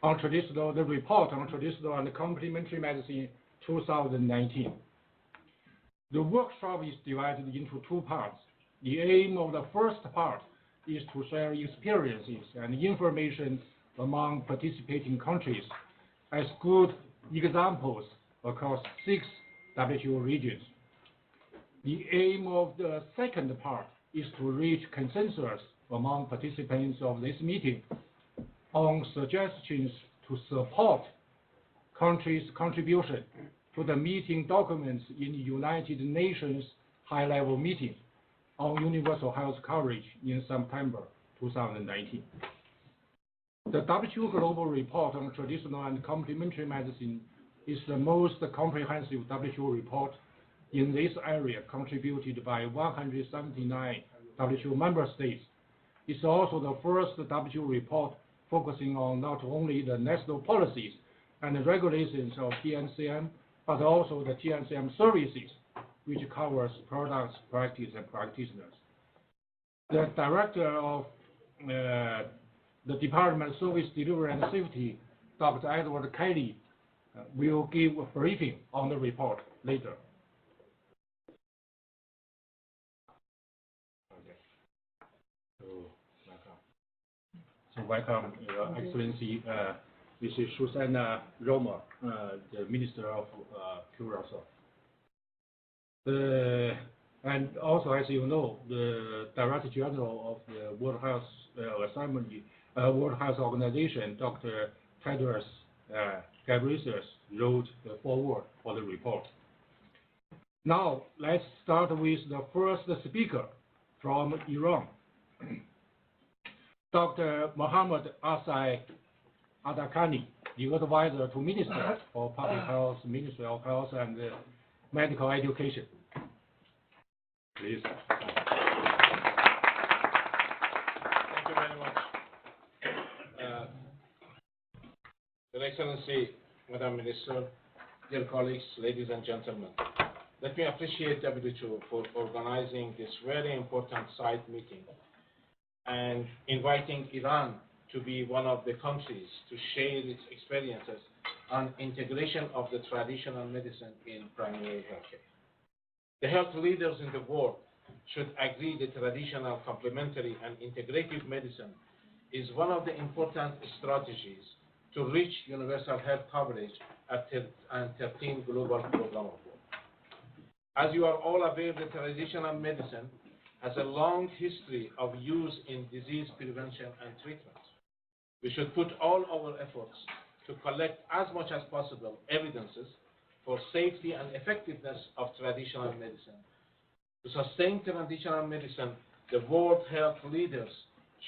the report on traditional and complementary medicine 2019. The workshop is divided into two parts. The aim of the first part is to share experiences and information among participating countries as good examples across 6 WHO regions. The aim of the second part is to reach consensus among participants of this meeting on suggestions to support countries' contribution to the meeting documents in the United Nations high-level meeting on universal health coverage in September 2019. The WHO Global Report on Traditional and Complementary Medicine is the most comprehensive WHO report in this area, contributed by 179 WHO member states. It's also the first WHO report focusing on not only the national policies and regulations of TNCM, but also the TNCM services, which covers products, practice, and practitioners. The director of the Department of Service Delivery and Safety, Dr. Edward Kelley, will give a briefing on the report later. So welcome, Your Excellency, Mrs. Susanna Roma, the Minister of Curacao. And also, as you know, the Director General of the World Health World Health Organization, Dr. Tedros Ghebreyesus, wrote the foreword for the report. Now, let's start with the first speaker from Iran. Dr. Mohammad Assai Ardakani, the advisor to Minister for Public Health, Ministry of Health and Medical Education. Please. Thank you very much. Your Excellency, Madam Minister, dear colleagues, ladies and gentlemen, let me appreciate WHO for organizing this very important side meeting and inviting Iran to be one of the countries to share its experiences on integration of the traditional medicine in primary healthcare. The health leaders in the world should agree that traditional, complementary, and integrative medicine is one of the important strategies to reach universal health coverage and 13 global program of work. As you are all aware, the traditional medicine has a long history of use in disease prevention and treatment. We should put all our efforts to collect as much as possible evidences for safety and effectiveness of traditional medicine. To sustain traditional medicine, the world health leaders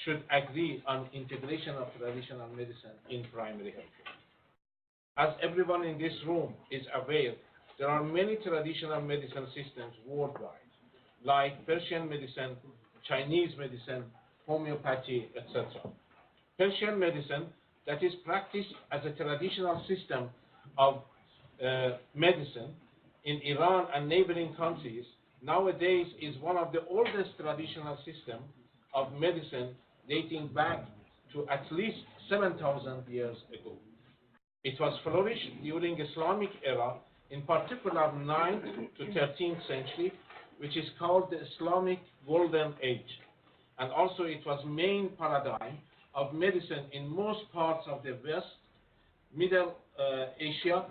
should agree on integration of traditional medicine in primary health care. As everyone in this room is aware, there are many traditional medicine systems worldwide, like Persian medicine, Chinese medicine, homeopathy, etc. Persian medicine, that is practiced as a traditional system of medicine in Iran and neighboring countries, nowadays is one of the oldest traditional systems of medicine dating back to at least 7,000 years ago. It was flourished during Islamic era, in particular 9th to 13th century, which is called the Islamic Golden Age. And also it was main paradigm of medicine in most parts of the West, Middle Asia,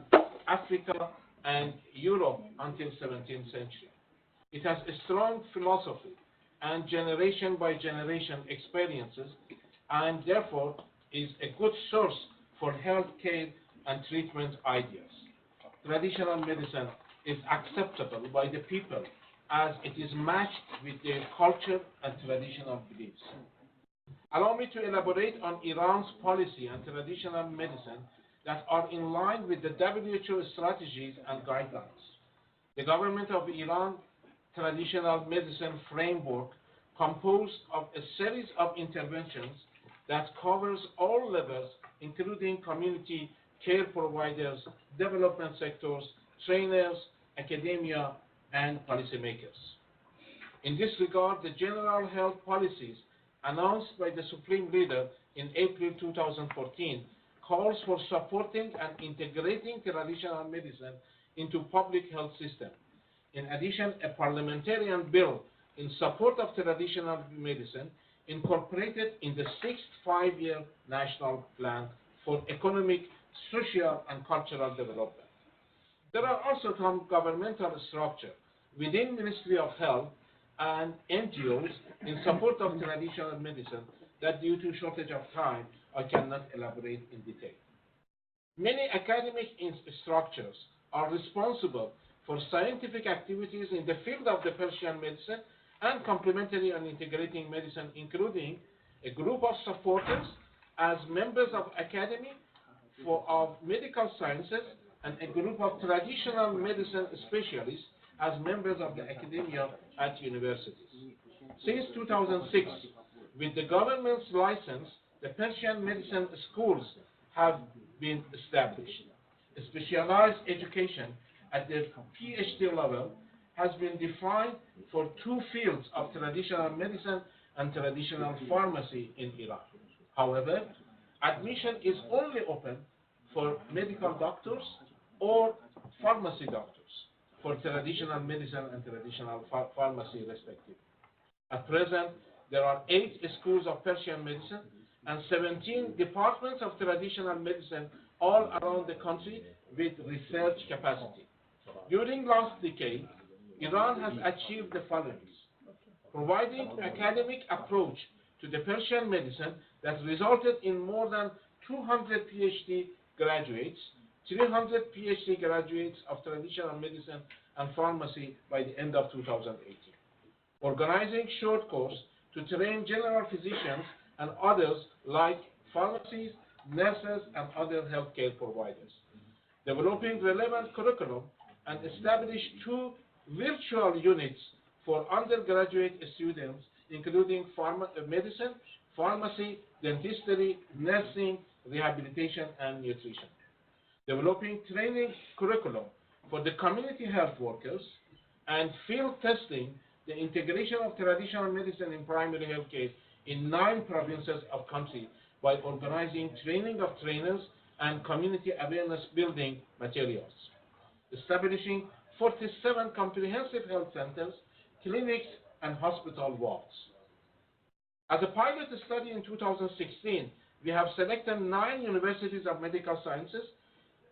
Africa, and Europe until 17th century. It has a strong philosophy and generation by generation experiences, and therefore is a good source for healthcare and treatment ideas. Traditional medicine is acceptable by the people as it is matched with their culture and traditional beliefs. Allow me to elaborate on Iran's policy and traditional medicine that are in line with the WHO strategies and guidelines. The government of Iran traditional medicine framework composed of a series of interventions that covers all levels, including community care providers, development sectors, trainers, academia, and policymakers. In this regard, the general health policies announced by the Supreme Leader in April 2014 calls for supporting and integrating traditional medicine into public health system. In addition, a parliamentarian bill in support of traditional medicine incorporated in the sixth five-year national plan for economic, social, and cultural development. There are also some governmental structure within Ministry of Health and NGOs in support of traditional medicine that, due to shortage of time, I cannot elaborate in detail. Many academic structures are responsible for scientific activities in the field of the Persian medicine and complementary and integrating medicine, including a group of supporters as members of Academy of Medical Sciences and a group of traditional medicine specialists as members of the academia at universities. Since 2006, with the government's license, the Persian medicine schools have been established. Specialized education at the PhD level has been defined for two fields of traditional medicine and traditional pharmacy in Iran. However, admission is only open for medical doctors or pharmacy doctors for traditional medicine and traditional pharmacy respectively. At present, there are 8 schools of Persian medicine and 17 departments of traditional medicine all around the country with research capacity. During last decade, Iran has achieved the following: providing academic approach to the Persian medicine that resulted in more than 200 PhD graduates, 300 PhD graduates of traditional medicine and pharmacy by the end of 2018. Organizing short course to train general physicians and others like pharmacies, nurses, and other healthcare providers. Developing relevant curriculum and establish 2 virtual units for undergraduate students, including medicine, pharmacy, dentistry, nursing, rehabilitation, and nutrition. Developing training curriculum for the community health workers and field testing the integration of traditional medicine in primary health care in 9 provinces of country by organizing training of trainers and community awareness building materials. Establishing 47 comprehensive health centers, clinics, and hospital wards. As a pilot study in 2016, we have selected 9 universities of medical sciences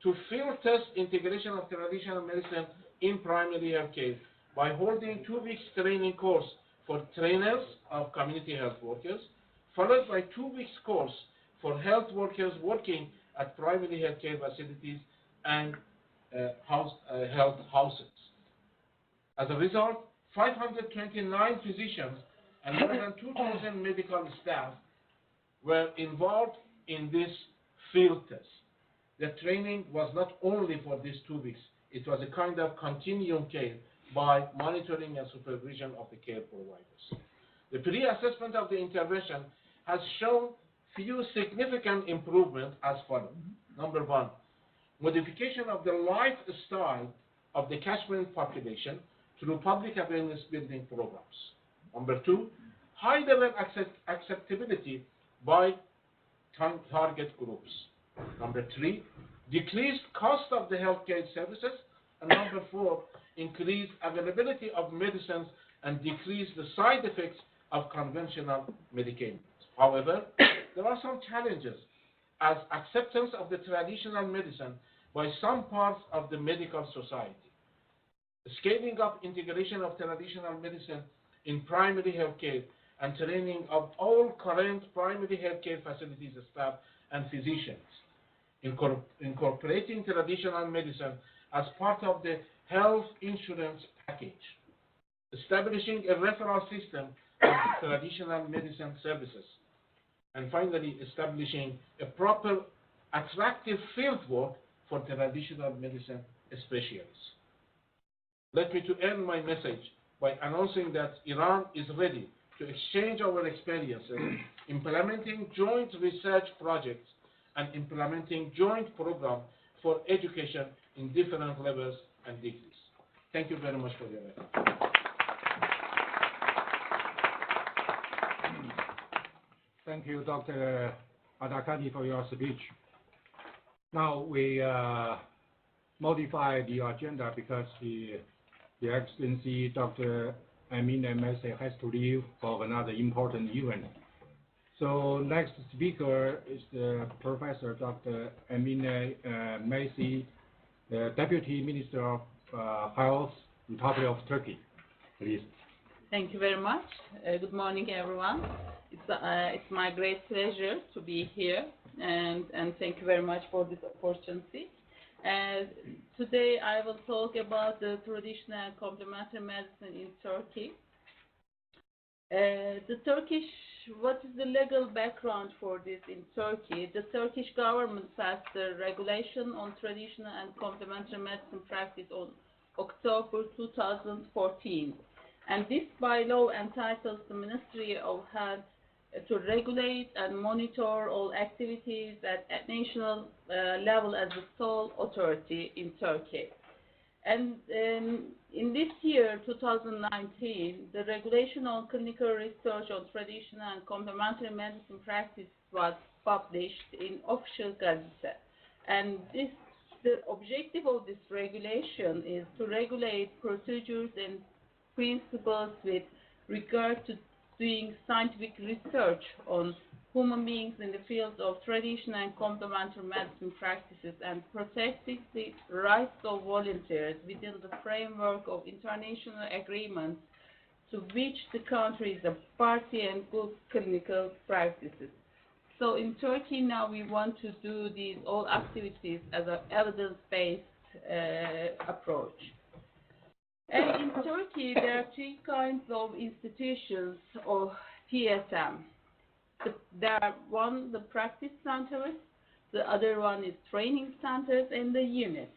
to field test integration of traditional medicine in primary health care by holding 2 weeks training course for trainers of community health workers, followed by 2 weeks course for health workers working at primary health care facilities and health houses. As a result, 529 physicians and more than 2,000 medical staff were involved in this field test. The training was not only for these 2 weeks, it was a kind of continuum care by monitoring and supervision of the care providers. The pre-assessment of the intervention has shown few significant improvements as follows. Number 1, modification of the lifestyle of the catchment population through public awareness building programs. Number 2, high level acceptability by target groups. Number 3, decreased cost of the healthcare services. And number 4, increased availability of medicines and decrease the side effects of conventional medications. However, there are some challenges as acceptance of the traditional medicine by some parts of the medical society. The scaling up integration of traditional medicine in primary health care and training of all current primary health care facilities staff and physicians. Incorporating traditional medicine as part of the health insurance package. Establishing a referral system of traditional medicine services. And finally, establishing a proper, attractive field work for traditional medicine specialists. Let me to end my message by announcing that Iran is ready to exchange our experiences, implementing joint research projects and implementing joint programs for education in different levels and degrees. Thank you very much for your attention. Thank you, Dr. Ardakani, for your speech. Now we modify the agenda because the Excellency Dr. Emine Meşe has to leave for another important event. So next speaker is the Professor Dr. Emine Meşe, the Deputy Minister of Health, Republic of Turkey. Please. Thank you very much. Good morning, everyone. It's my great pleasure to be here, and thank you very much for this opportunity. Today I will talk about the traditional and complementary medicine in Turkey. What is the legal background for this in Turkey? The Turkish government passed the regulation on traditional and complementary medicine practice on October 2014. And this bylaw entitles the Ministry of Health to regulate and monitor all activities at national level as the sole authority in Turkey. And in this year, 2019, the regulation on clinical research on traditional and complementary medicine practice was published in official gazette. And the objective of this regulation is to regulate procedures and principles with regard to doing scientific research on human beings in the field of traditional and complementary medicine practices and protecting the rights of volunteers within the framework of international agreements to which the country is a party and good clinical practices. So in Turkey now we want to do these all activities as an evidence-based approach. And in Turkey, there are three kinds of institutions of TSM. There are the practice centers, the other one is training centers, and the units.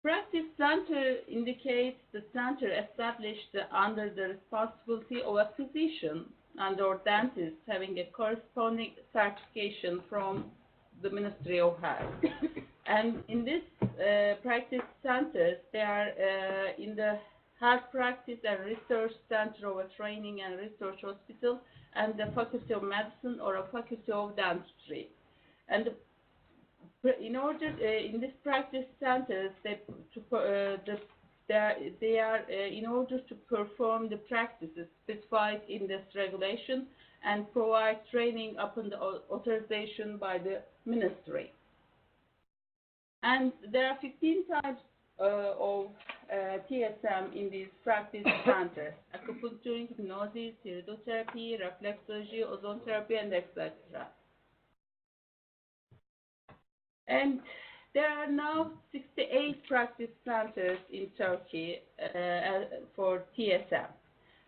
Practice center indicates the center established under the responsibility of a physician and/or dentist having a corresponding certification from the Ministry of Health. And in this practice centers, they are in the health practice and research center of a training and research hospital and the faculty of medicine or a faculty of dentistry. And in this practice centers, in order to perform the practices specified in this regulation and provide training upon the authorization by the ministry. And there are 15 types of TSM in these practice centers: acupuncture, hypnosis, iridotherapy, reflexology, ozone therapy, and etc. And there are now 68 practice centers in Turkey for TSM.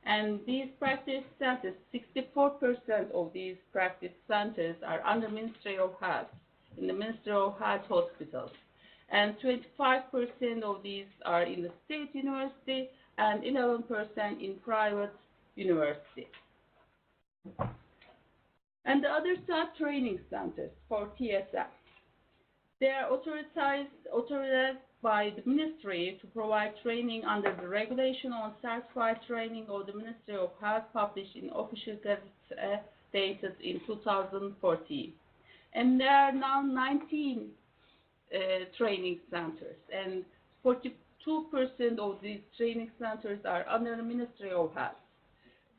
And these practice centers, 64% of these practice centers are under Ministry of Health, in the Ministry of Health hospitals. And 25% of these are in the state university and 11% in private university. And the others are training centers for TSM. They are authorized by the ministry to provide training under the regulation on certified training of the Ministry of Health published in official gazette dated in 2014. And there are now 19 training centers, and 42% of these training centers are under the Ministry of Health.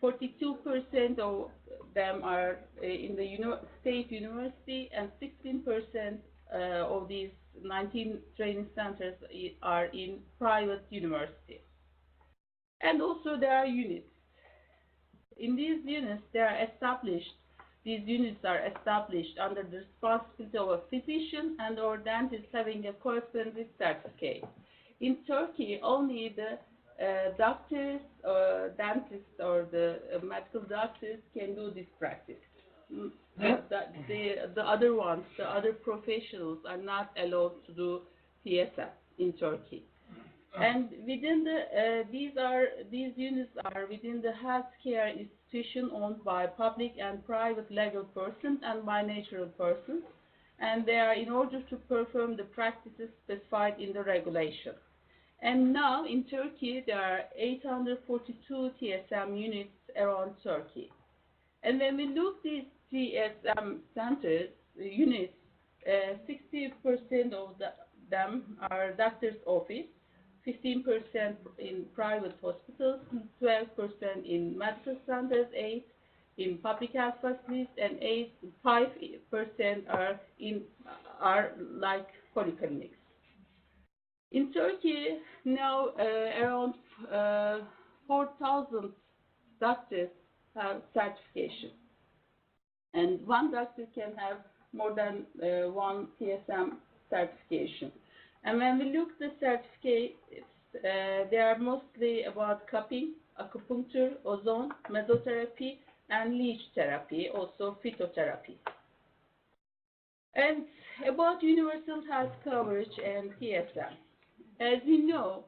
42% of them are in the state university, and 16% of these 19 training centers are in private university. And also there are units. In these units, these units are established under the responsibility of a physician and/or dentist having a corresponding certificate. In Turkey, only the doctors, dentists, or the medical doctors can do this practice. The other ones, the other professionals, are not allowed to do TSM in Turkey. And within these units are within the healthcare institution owned by public and private legal persons and by natural persons, and they are in order to perform the practices specified in the regulation. And now in Turkey there are 842 TSM units around Turkey. And when we look these TSM centers, units, 60% of them are doctor's office, 15% in private hospitals, 12% in medical centers, 8% in public health facilities, and 5% are like polyclinics. In Turkey, now around 4,000 doctors have certification, and one doctor can have more than one TSM certification. And when we look at the certificates, they are mostly about cupping, acupuncture, ozone, mesotherapy, and leech therapy, also phytotherapy. And about universal health coverage and TSM. As we know,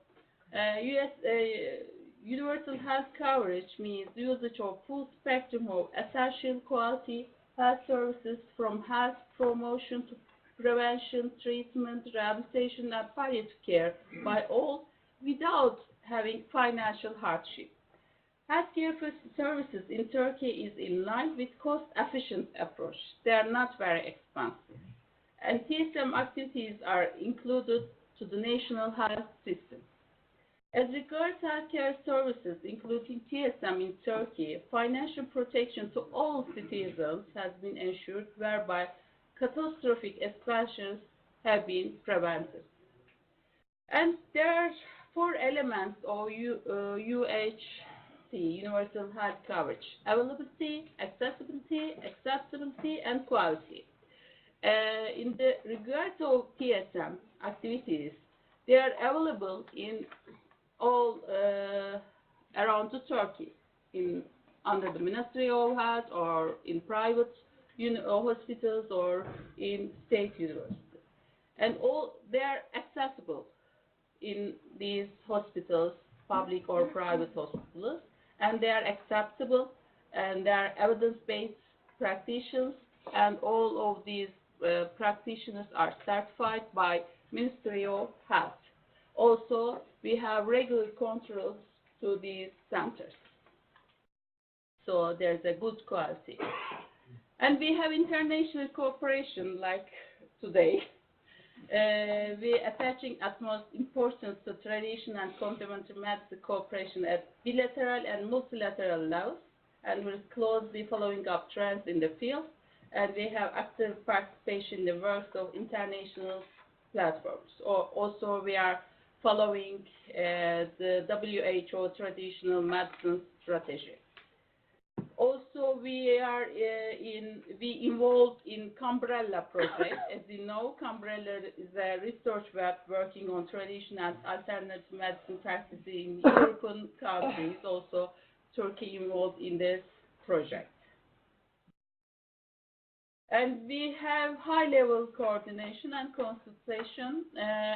universal health coverage means usage of full spectrum of essential quality health services, from health promotion to prevention, treatment, rehabilitation, and palliative care by all without having financial hardship. Healthcare services in Turkey is in line with cost-efficient approach. They are not very expensive. And TSM activities are included to the national health system. As regards healthcare services, including TSM in Turkey, financial protection to all citizens has been ensured, whereby catastrophic expansions have been prevented. And there are 4 elements of UHC, Universal Health Coverage: availability, accessibility, and quality. In the regard of TSM activities, they are available in all around the Turkey, under the Ministry of Health, or in private hospitals, or in state universities. And they are accessible in these hospitals, public or private hospitals, and they are acceptable, and they are evidence-based practitioners, and all of these practitioners are certified by Ministry of Health. Also, we have regular controls to these centers. So there's a good quality. And we have international cooperation, like today. We are attaching utmost importance to traditional and complementary medicine cooperation at bilateral and multilateral levels, and we're closely following up trends in the field. And we have active participation in the work of international platforms. Also, we are following the WHO traditional medicine strategy. Also, we are involved in Cambrella project. As you know, Cambrella is a research web working on traditional and alternative medicine practices in European countries. Also, Turkey involved in this project. And we have high-level coordination and consultation.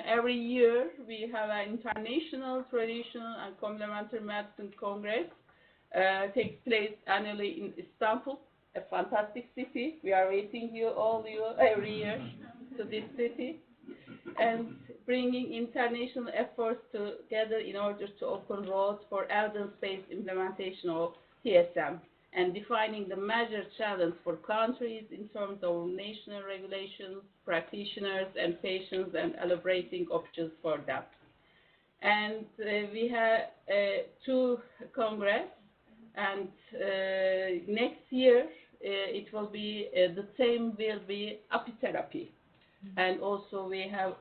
Every year, we have an international traditional and complementary medicine congress. Takes place annually in Istanbul, a fantastic city. We are waiting all you every year to this city, and bringing international efforts together in order to open roads for evidence-based implementation of TSM, and defining the major challenge for countries in terms of national regulations, practitioners, and patients, and elaborating options for them. And we have 2 congress. And next year, it will be the theme will be apitherapy, and also we have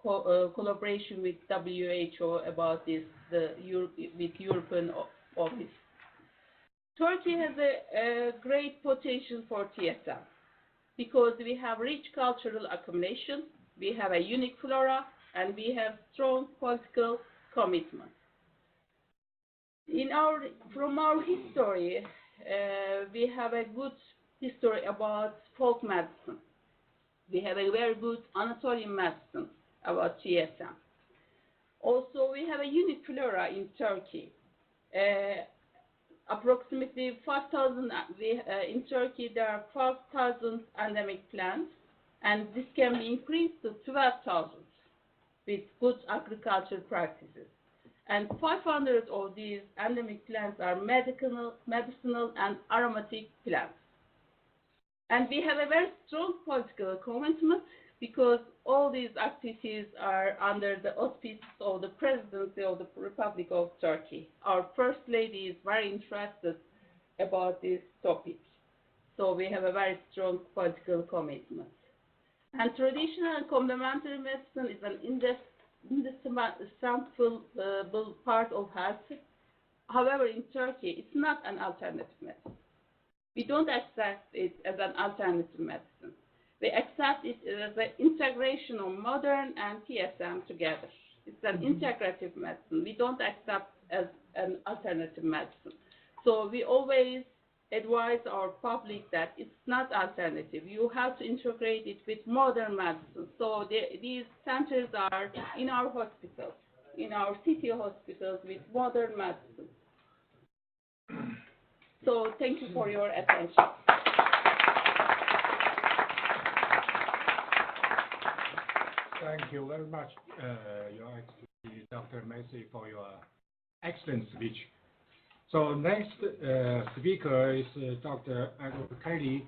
collaboration with WHO about this with European office. Turkey has a great potential for TSM because we have rich cultural accumulation, we have a unique flora, and we have strong political commitment. From our history, we have a good history about folk medicine. We have a very good Anatolian medicine about TSM. Also, we have a unique flora in Turkey. Approximately 5,000, in Turkey there are 5,000 endemic plants, and this can be increased to 12,000 with good agricultural practices. And 500 of these endemic plants are medicinal and aromatic plants. And we have a very strong political commitment because all these activities are under the auspices of the Presidency of the Republic of Turkey. Our First Lady is very interested about this topic. So we have a very strong political commitment. And traditional and complementary medicine is an indispensable part of health. However, in Turkey, it's not an alternative medicine. We don't accept it as an alternative medicine. We accept it as an integration of modern and TSM together. It's an integrative medicine. We don't accept as an alternative medicine. So we always advise our public that it's not alternative. You have to integrate it with modern medicine. So these centers are in our hospitals, in our city hospitals with modern medicine. So thank you for your attention. Thank you very much, Your Excellency, Dr. Meşe, for your excellent speech. So next speaker is Dr. Edward Kelley,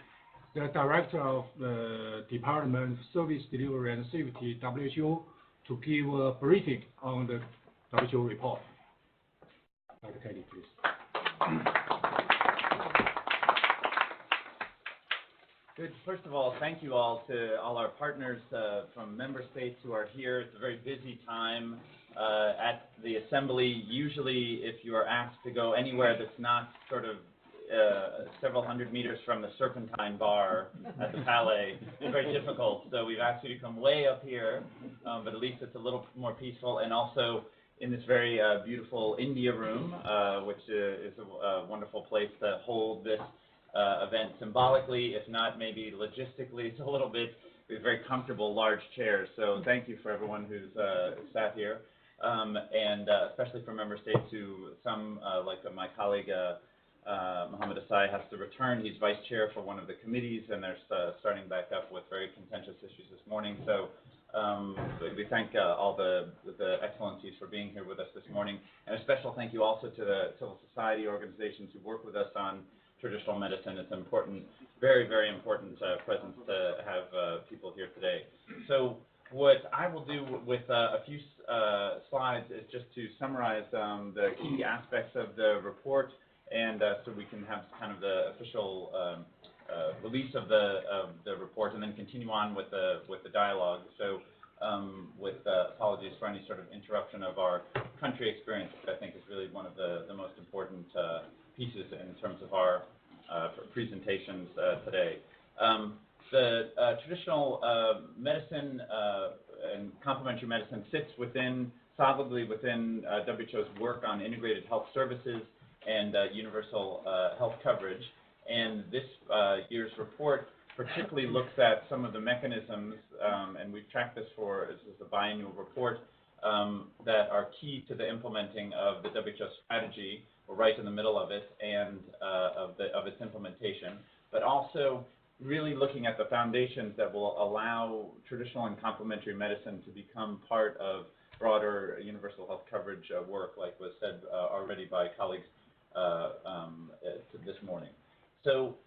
the Director of the Department of Service Delivery and Safety, WHO, to give a briefing on the WHO report. Dr. Kelley, please. Good. First of all, thank you all to all our partners from member states who are here. It's a very busy time at the Assembly. Usually, if you are asked to go anywhere that's not sort of several hundred meters from the Serpentine Bar at the Palais, it's very difficult. So we've asked you to come way up here, but at least it's a little more peaceful. And also in this very beautiful India room, which is a wonderful place to hold this event symbolically, if not maybe logistically. It's a little bit, with very comfortable large chairs. So thank you for everyone who's sat here, and especially for member states who like my colleague Mohammad Assai has to return. He's vice chair for one of the committees, and they're starting back up with very contentious issues this morning. So we thank all the excellencies for being here with us this morning, and a special thank you also to the civil society organizations who work with us on traditional medicine. It's important, very, very important presence to have people here today. So what I will do with a few slides is just to summarize the key aspects of the report, and so we can have kind of the official release of the report, and then continue on with the dialogue. So with apologies for any sort of interruption of our country experience, which I think is really one of the most important pieces in terms of our presentations today. The traditional medicine and complementary medicine sits solidly within WHO's work on integrated health services and universal health coverage. And this year's report particularly looks at some of the mechanisms, and we've tracked this this is a biannual report, that are key to the implementing of the WHO strategy. We're right in the middle of it, and of its implementation, but also really looking at the foundations that will allow traditional and complementary medicine to become part of broader universal health coverage work, like was said already by colleagues this morning. So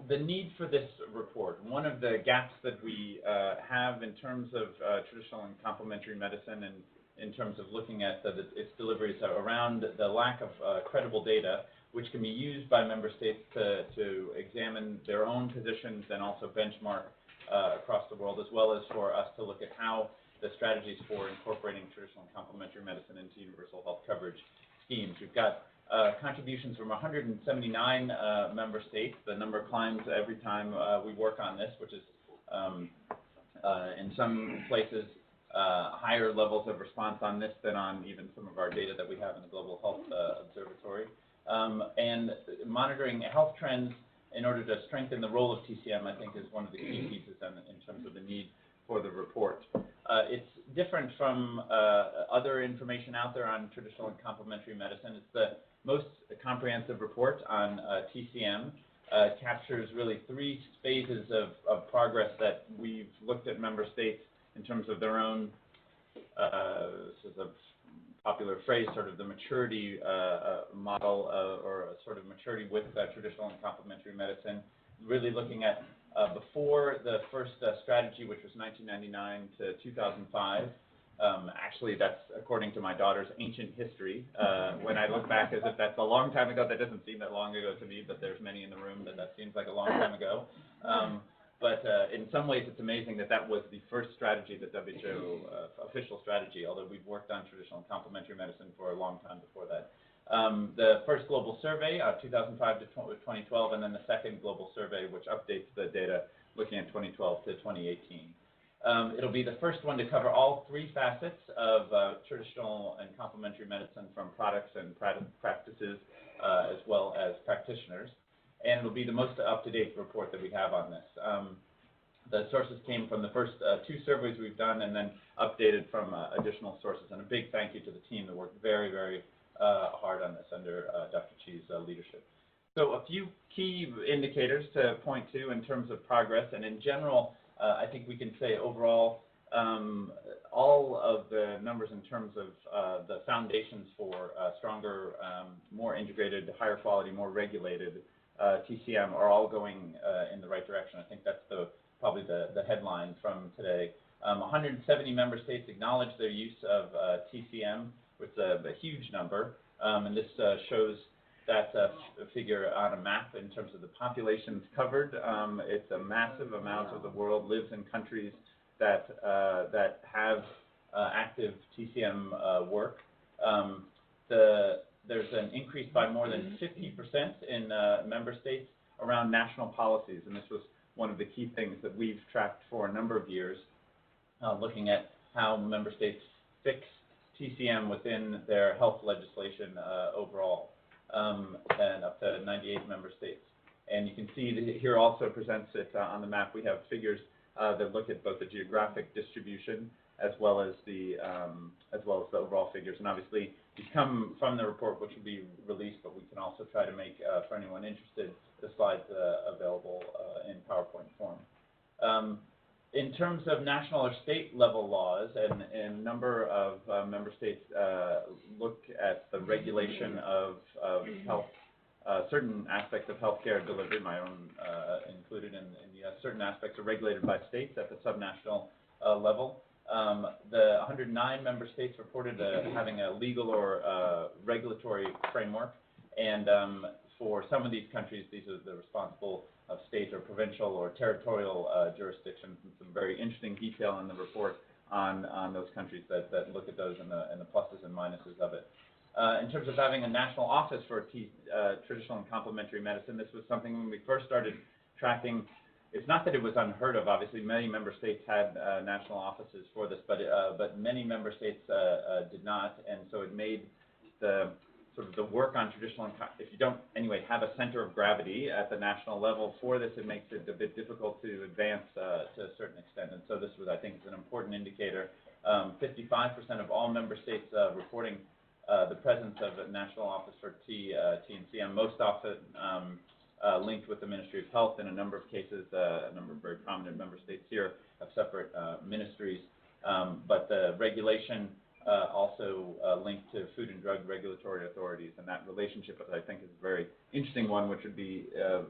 the need for this report, one of the gaps that we have in terms of traditional and complementary medicine, and in terms of looking at its deliveries, around the lack of credible data, which can be used by member states to examine their own positions and also benchmark across the world, as well as for us to look at how the strategies for incorporating traditional and complementary medicine into universal health coverage schemes. We've got contributions from 179 member states. The number climbs every time we work on this, which is in some places higher levels of response on this than on even some of our data that we have in the Global Health Observatory. And monitoring health trends in order to strengthen the role of TCM, I think, is one of the key pieces in terms of the need for the report. It's different from other information out there on traditional and complementary medicine. It's the most comprehensive report on TCM. Captures really 3 phases of progress that we've looked at member states in terms of their own, this is a popular phrase, sort of the maturity model, or a sort of maturity with traditional and complementary medicine. really looking at before the first strategy, which was 1999 to 2005. Actually, that's according to my daughter's ancient history. When I look back as if that's a long time ago, that doesn't seem that long ago to me, but there's many in the room that seems like a long time ago. But in some ways, it's amazing that that was the first strategy, the WHO official strategy, although we've worked on traditional and complementary medicine for a long time before that. The first global survey, 2005 to 2012, and then the second global survey, which updates the data looking at 2012 to 2018. It'll be the first one to cover all three facets of traditional and complementary medicine, from products and practices as well as practitioners. And it'll be the most up-to-date report that we have on this. The sources came from the first two surveys we've done, and then updated from additional sources. And a big thank you to the team that worked very, very hard on this under Dr. Chi's leadership. So a few key indicators to point to in terms of progress, and in general, I think we can say overall, all of the numbers in terms of the foundations for stronger, more integrated, higher quality, more regulated TCM are all going in the right direction. I think that's probably the headline from today. 170 member states acknowledge their use of TCM, which is a huge number, and this shows that figure on a map in terms of the populations covered. It's a massive amount of the world lives in countries that have active TCM work. There's an increase by more than 50% in member states around national policies, and this was one of the key things that we've tracked for a number of years, looking at how member states fix TCM within their health legislation overall, and up to 98 member states. And you can see that here also presents it on the map. We have figures that look at both the geographic distribution as well as the overall figures. And obviously, these come from the report, which will be released, but we can also try to make, for anyone interested, the slides available in PowerPoint form. In terms of national or state level laws, and a number of member states look at the regulation of health, certain aspects of healthcare delivery, my own included in the certain aspects are regulated by states at the subnational level. The 109 member states reported having a legal or regulatory framework, and for some of these countries, these are the responsible of state or provincial or territorial jurisdictions, and some very interesting detail in the report on those countries that look at those and the pluses and minuses of it. In terms of having a national office for traditional and complementary medicine, this was something when we first started tracking. It's not that it was unheard of. Obviously, many member states had national offices for this, but many member states did not, and so it made the the work on traditional, if you don't anyway have a center of gravity at the national level for this, it makes it a bit difficult to advance to a certain extent. And so this was, I think, is an important indicator. 55% of all member states reporting the presence of a national office for TNCM, most often linked with the Ministry of Health. In a number of cases, a number of very prominent member states here have separate ministries, but the regulation also linked to Food and Drug Regulatory Authorities, and that relationship, I think, is a very interesting one, which would be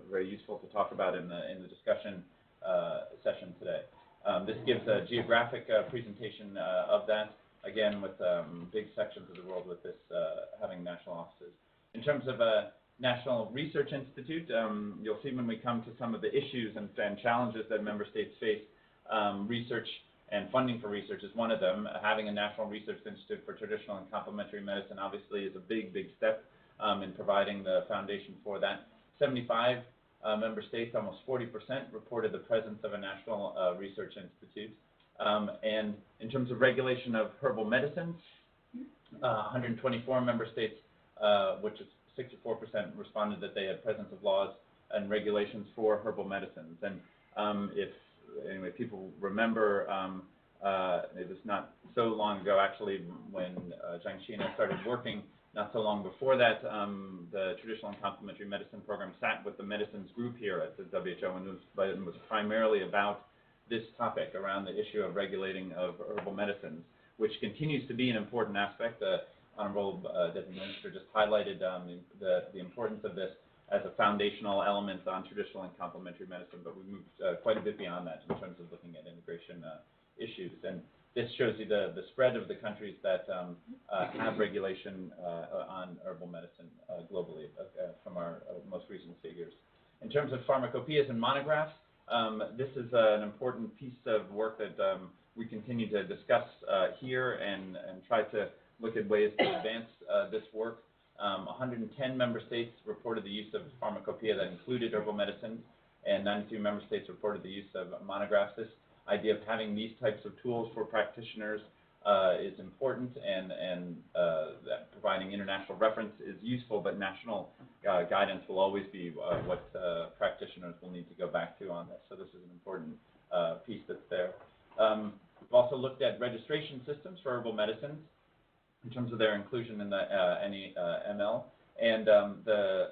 very useful to talk about in the discussion session today. This gives a geographic presentation of that, again, with big sections of the world with this having national offices. In terms of a National Research Institute, you'll see when we come to some of the issues and challenges that member states face, research and funding for research is one of them. Having a National Research Institute for traditional and complementary medicine obviously is a big, big step in providing the foundation for that. 75 member states, almost 40%, reported the presence of a National Research Institute. And in terms of regulation of herbal medicines, 124 member states, which is 64%, responded that they had presence of laws and regulations for herbal medicines. And if anyway, people remember, it was not so long ago, actually, when Zhang Xina started working. Not so long before that, the Traditional and Complementary Medicine Program sat with the medicines group here at the WHO, and it was primarily about this topic around the issue of regulating of herbal medicines, which continues to be an important aspect. The Honorable Deputy Minister just highlighted the importance of this as a foundational element on traditional and complementary medicine, but we moved quite a bit beyond that in terms of looking at integration issues. And this shows you the spread of the countries that have regulation on herbal medicine globally from our most recent figures. In terms of pharmacopoeias and monographs, this is an important piece of work that we continue to discuss here and try to look at ways to advance this work. 110 member states reported the use of pharmacopoeia that included herbal medicines, and 92 member states reported the use of monographs. This idea of having these types of tools for practitioners is important, and that providing international reference is useful, but national guidance will always be what practitioners will need to go back to on this. So this is an important piece that's there. We've also looked at registration systems for herbal medicines in terms of their inclusion in the NEML, and the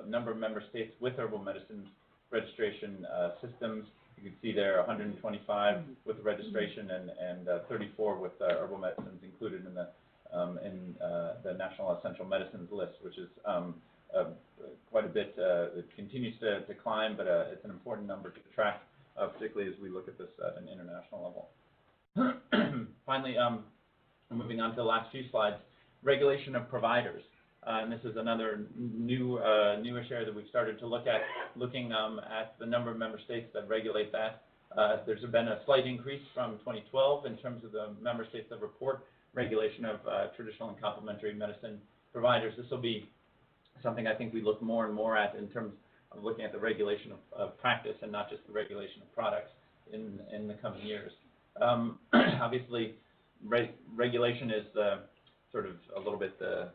number of member states with herbal medicines registration systems. You can see there 125 with registration and 34 with herbal medicines included in the National Essential Medicines list, which is quite a bit. It continues to climb, but it's an important number to track, particularly as we look at this at an international level. Finally, moving on to the last few slides, regulation of providers. And this is another newish area that we've started to look at, looking at the number of member states that regulate that. There's been a slight increase from 2012 in terms of the member states that report regulation of traditional and complementary medicine providers. This will be something I think we look more and more at in terms of looking at the regulation of practice and not just the regulation of products in the coming years. Obviously, regulation is the sort of a little bit the,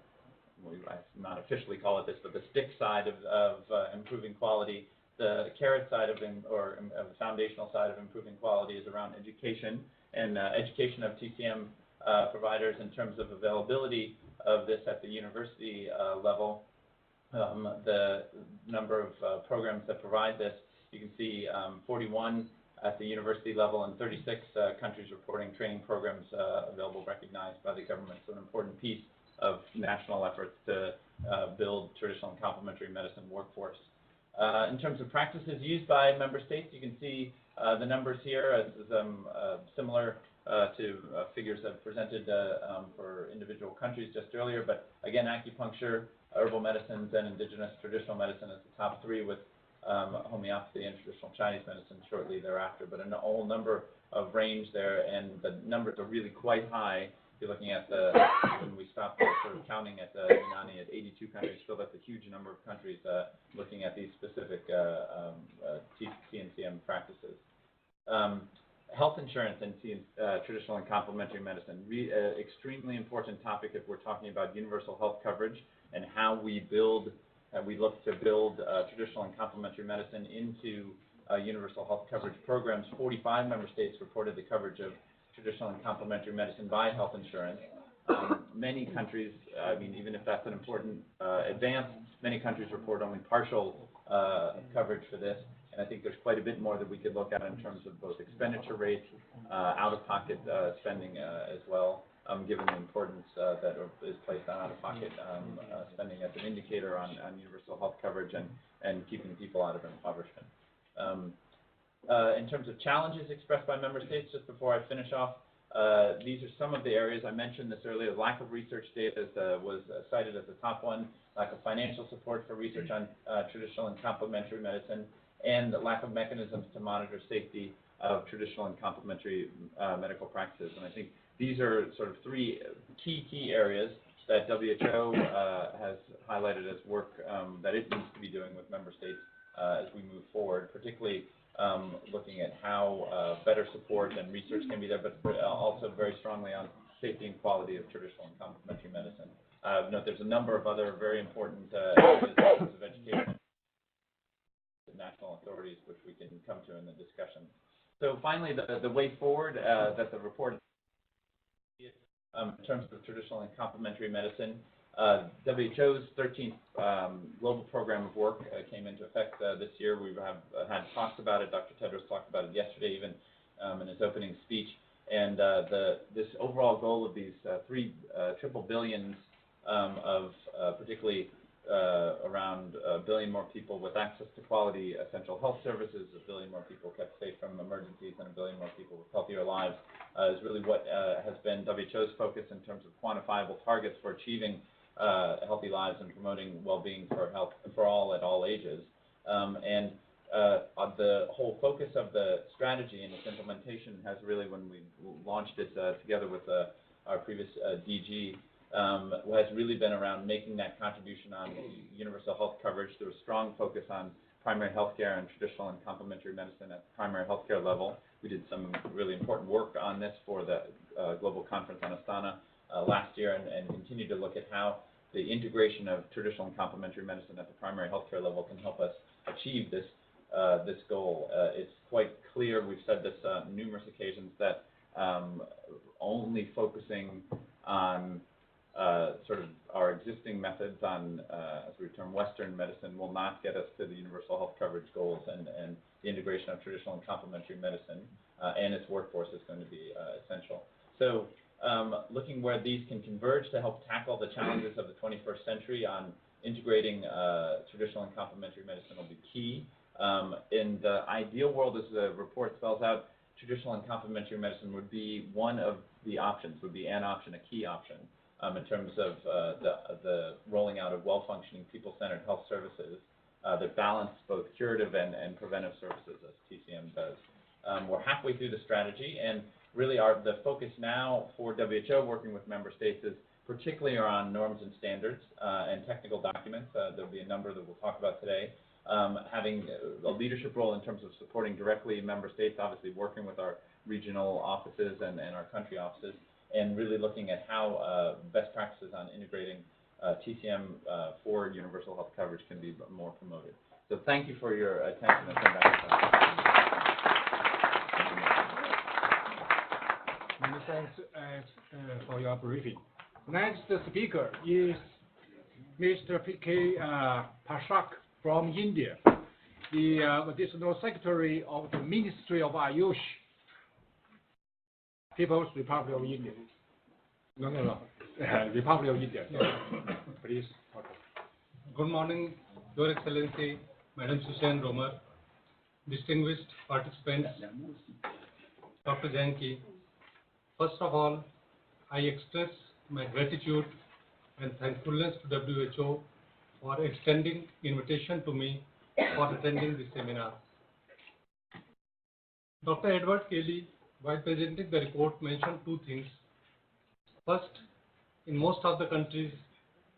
I not officially call it this, but the stick side of improving quality. The carrot side of the foundational side of improving quality is around education and education of TCM providers in terms of availability of this at the university level. The number of programs that provide this, you can see 41 at the university level and 36 countries reporting training programs available, recognized by the government. So an important piece of national efforts to build traditional and complementary medicine workforce. In terms of practices used by member states, you can see the numbers here as similar to figures I've presented for individual countries just earlier. But again, acupuncture, herbal medicines, and indigenous traditional medicine is the top three, with homeopathy and traditional Chinese medicine shortly thereafter. But a whole number of range there, and the numbers are really quite high. If you're looking at when we stopped sort of counting at Unani at 82 countries, still that's a huge number of countries looking at these specific TCM practices. Health insurance and traditional and complementary medicine, extremely important topic if we're talking about universal health coverage and how we look to build traditional and complementary medicine into universal health coverage programs. 45 member states reported the coverage of traditional and complementary medicine by health insurance. Many countries, I mean, even if that's an important advance, many countries report only partial coverage for this. And I think there's quite a bit more that we could look at in terms of both expenditure rates, out-of-pocket spending as well, given the importance that is placed on out-of-pocket spending as an indicator on universal health coverage and keeping people out of impoverishment. In terms of challenges expressed by member states, just before I finish off, these are some of the areas. I mentioned this earlier. Lack of research data was cited as the top one, lack of financial support for research on traditional and complementary medicine, and the lack of mechanisms to monitor safety of traditional and complementary medical practices. And I think these are sort of three key areas that WHO has highlighted as work that it needs to be doing with member states as we move forward, particularly looking at how better support and research can be there, but also very strongly on safety and quality of traditional and complementary medicine. Note there's a number of other very important areas of education, national authorities, which we can come to in the discussion. So finally, the way forward that the report in terms of traditional and complementary medicine, WHO's 13th global program of work came into effect this year. We have had talks about it. Dr. Tedros talked about it yesterday, even in his opening speech. And this overall goal of these triple billions of particularly around 1 billion more people with access to quality essential health services, 1 billion more people kept safe from emergencies, and 1 billion more people with healthier lives is really what has been WHO's focus in terms of quantifiable targets for achieving healthy lives and promoting well-being for health for all at all ages. The whole focus of the strategy and its implementation has really, when we launched it together with our previous DG, has really been around making that contribution on universal health coverage through a strong focus on primary health care and traditional and complementary medicine at the primary health care level. We did some really important work on this for the Global Conference on Astana last year, and continue to look at how the integration of traditional and complementary medicine at the primary health care level can help us achieve this this goal. It's quite clear, we've said this on numerous occasions, that only focusing on sort of our existing methods on, as we term, Western medicine will not get us to the universal health coverage goals, and the integration of traditional and complementary medicine and its workforce is going to be essential. So looking where these can converge to help tackle the challenges of the 21st century on integrating traditional and complementary medicine will be key. In the ideal world, as the report spells out, traditional and complementary medicine would be one of the options, would be an option, a key option, in terms of the rolling out of well-functioning, people-centered health services that balance both curative and preventive services, as TCM does. We're halfway through the strategy, and really the focus now for WHO, working with member states, is particularly around norms and standards and technical documents. There'll be a number that we'll talk about today. Having a leadership role in terms of supporting directly member states, obviously working with our regional offices and our country offices, and really looking at how best practices on integrating TCM for universal health coverage can be more promoted. So thank you for your attention, and come back. Many thanks for your briefing. Next speaker is Mr. P.K. Pathak from India, the Additional Secretary of the Ministry of AYUSH, People's Republic of India. No. Republic of India. Please. Good morning, Your Excellency, Madam Susan Romer, distinguished participants, Dr. Janki. First of all, I express my gratitude and thankfulness to WHO for extending invitation to me for attending this seminar. Dr. Edward Kelley, while presenting the report, mentioned two things. First, in most of the countries,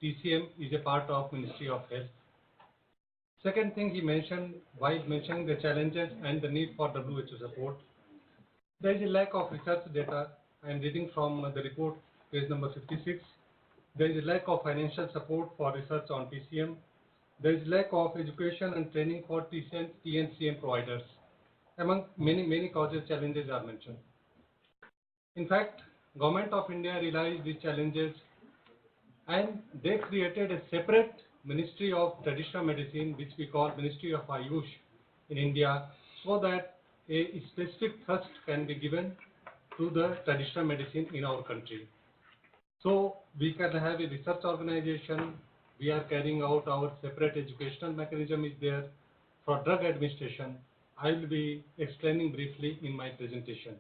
TCM is a part of Ministry of Health. Second thing he mentioned, while mentioning the challenges and the need for WHO support, there is a lack of research data. I am reading from the report, page number 56. There is a lack of financial support for research on TCM. There is lack of education and training for TNCM providers. Among many causes, challenges are mentioned. In fact, Government of India realized these challenges, and they created a separate Ministry of Traditional Medicine, which we call Ministry of AYUSH in India, so that a specific thrust can be given to the traditional medicine in our country. So we can have a research organization. We are carrying out our separate educational mechanism is there. For drug administration, I will be explaining briefly in my presentation.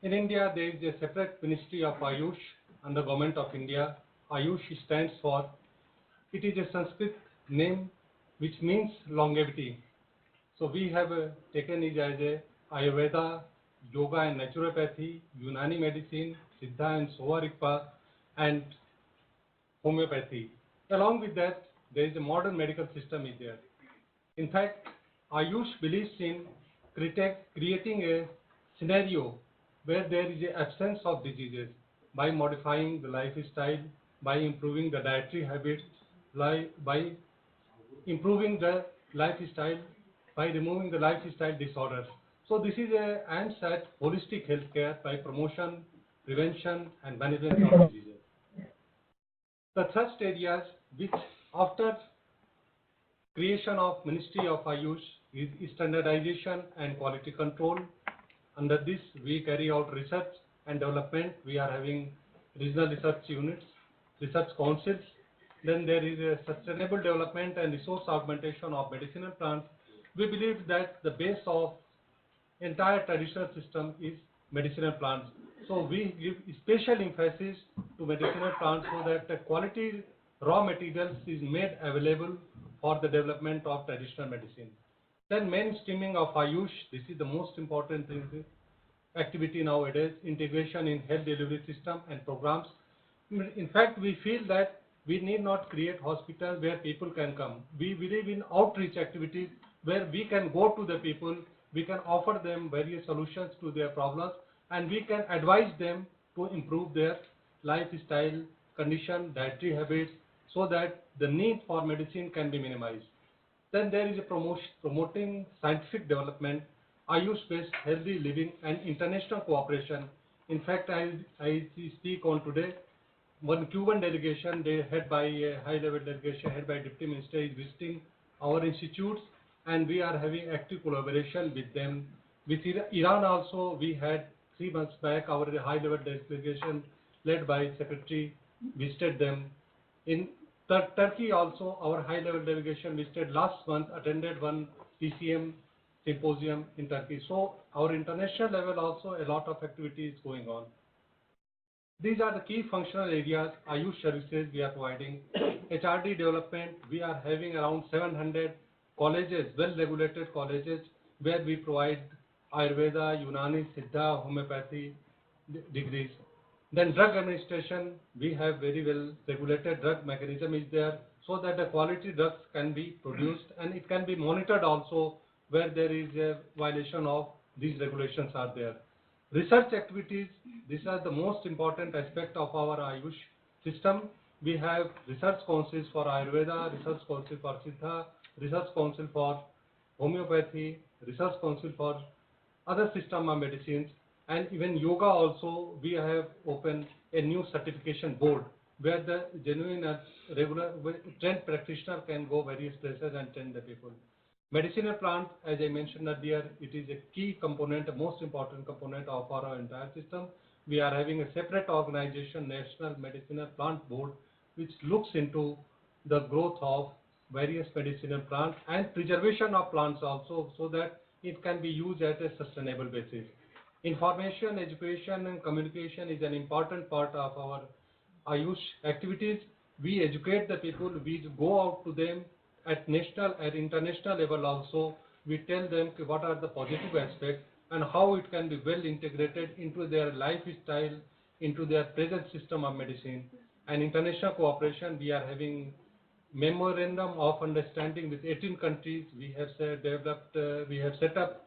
In India, there is a separate Ministry of AYUSH under Government of India. AYUSH stands for, it is a Sanskrit name which means longevity. So we have taken it as a Ayurveda, Yoga and Naturopathy, Unani medicine, Siddha and Sovarikpa, and Homeopathy. Along with that, there is a modern medical system is there. In fact, AYUSH believes in creating a scenario where there is an absence of diseases by modifying the lifestyle, by improving the dietary habits, by improving the lifestyle, by removing the lifestyle disorders. So this is aims at holistic healthcare by promotion, prevention, and management of diseases. The thrust areas which after creation of Ministry of AYUSH is standardization and quality control. Under this, we carry out research and development. We are having regional research units, research councils. Then there is a sustainable development and resource augmentation of medicinal plants. We believe that the base of entire traditional system is medicinal plants. So we give special emphasis to medicinal plants so that the quality raw materials is made available for the development of traditional medicine. Then mainstreaming of AYUSH, this is the most important thing, activity nowadays, integration in health delivery system and programs. In fact, we feel that we need not create hospitals where people can come. We believe in outreach activities where we can go to the people, we can offer them various solutions to their problems, and we can advise them to improve their lifestyle condition, dietary habits, so that the need for medicine can be minimized. Then there is a promoting scientific development, AYUSH-based healthy living and international cooperation. In fact, I speak on today, one Cuban delegation, they head by a high-level delegation head by Deputy Minister is visiting our institutes, and we are having active collaboration with them. With Iran also, we had 3 months back our high-level delegation led by Secretary visited them. In Turkey also, our high-level delegation visited last month, attended one TCM symposium in Turkey. So our international level also a lot of activities going on. These are the key functional areas, AYUSH services we are providing. HRD development, we are having around 700 colleges, well-regulated colleges, where we provide Ayurveda, Unani, Siddha, homeopathy degrees. Then drug administration, we have very well regulated drug mechanism is there, so that the quality drugs can be produced and it can be monitored also where there is a violation of these regulations are there. Research activities, these are the most important aspect of our AYUSH system. We have research councils for Ayurveda, research council for Siddha, research council for homeopathy, research council for other system of medicines, and even yoga also. We have opened a new certification board where the genuine and regular trained practitioner can go various places and train the people. Medicinal plants, as I mentioned earlier, it is a key component, the most important component of our entire system. We are having a separate organization, National Medicinal Plant Board, which looks into the growth of various medicinal plants and preservation of plants also, so that it can be used at a sustainable basis. Information, education and communication is an important part of our AYUSH activities. We educate the people, we go out to them at national and international level also. We tell them what are the positive aspects and how it can be well integrated into their lifestyle, into their present system of medicine. And international cooperation, we are having memorandum of understanding with 18 countries. We have set up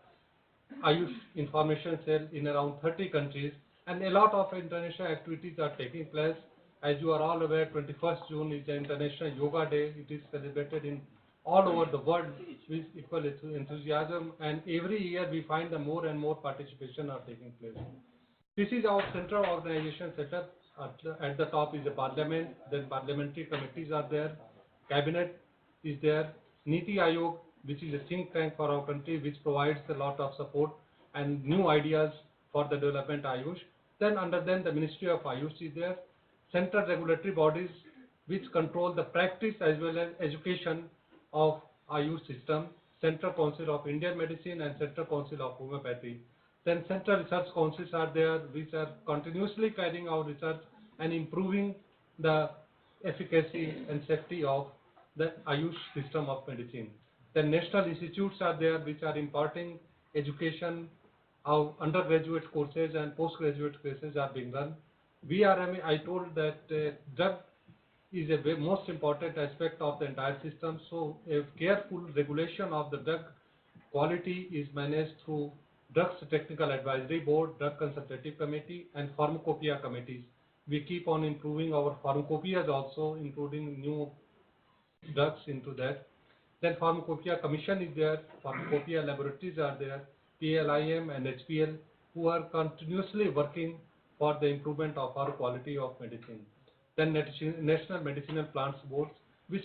AYUSH information cell in around 30 countries, and a lot of international activities are taking place. As you are all aware, 21st June is the International Yoga Day. It is celebrated in all over the world with equal enthusiasm, and every year we find that more and more participation are taking place. This is our central organization setup. At the top is the parliament, then parliamentary committees are there, cabinet is there, Niti Ayog, which is a think tank for our country, which provides a lot of support and new ideas for the development AYUSH. Then under them the Ministry of AYUSH is there, central regulatory bodies which control the practice as well as education of AYUSH system, Central Council of Indian Medicine and Central Council of Homeopathy. Then central research councils are there, which are continuously carrying out research and improving the efficacy and safety of the AYUSH system of medicine. Then national institutes are there, which are imparting education of undergraduate courses and postgraduate courses are being run. I told that drug is a most important aspect of the entire system. So a careful regulation of the drug quality is managed through Drugs Technical Advisory Board, Drug Consultative Committee and Pharmacopoeia committees. We keep on improving our pharmacopoeias also, including new drugs into that. Then Pharmacopoeia Commission is there, Pharmacopoeia laboratories are there, PLIM and HPL, who are continuously working for the improvement of our quality of medicine. Then National Medicinal Plants Board, which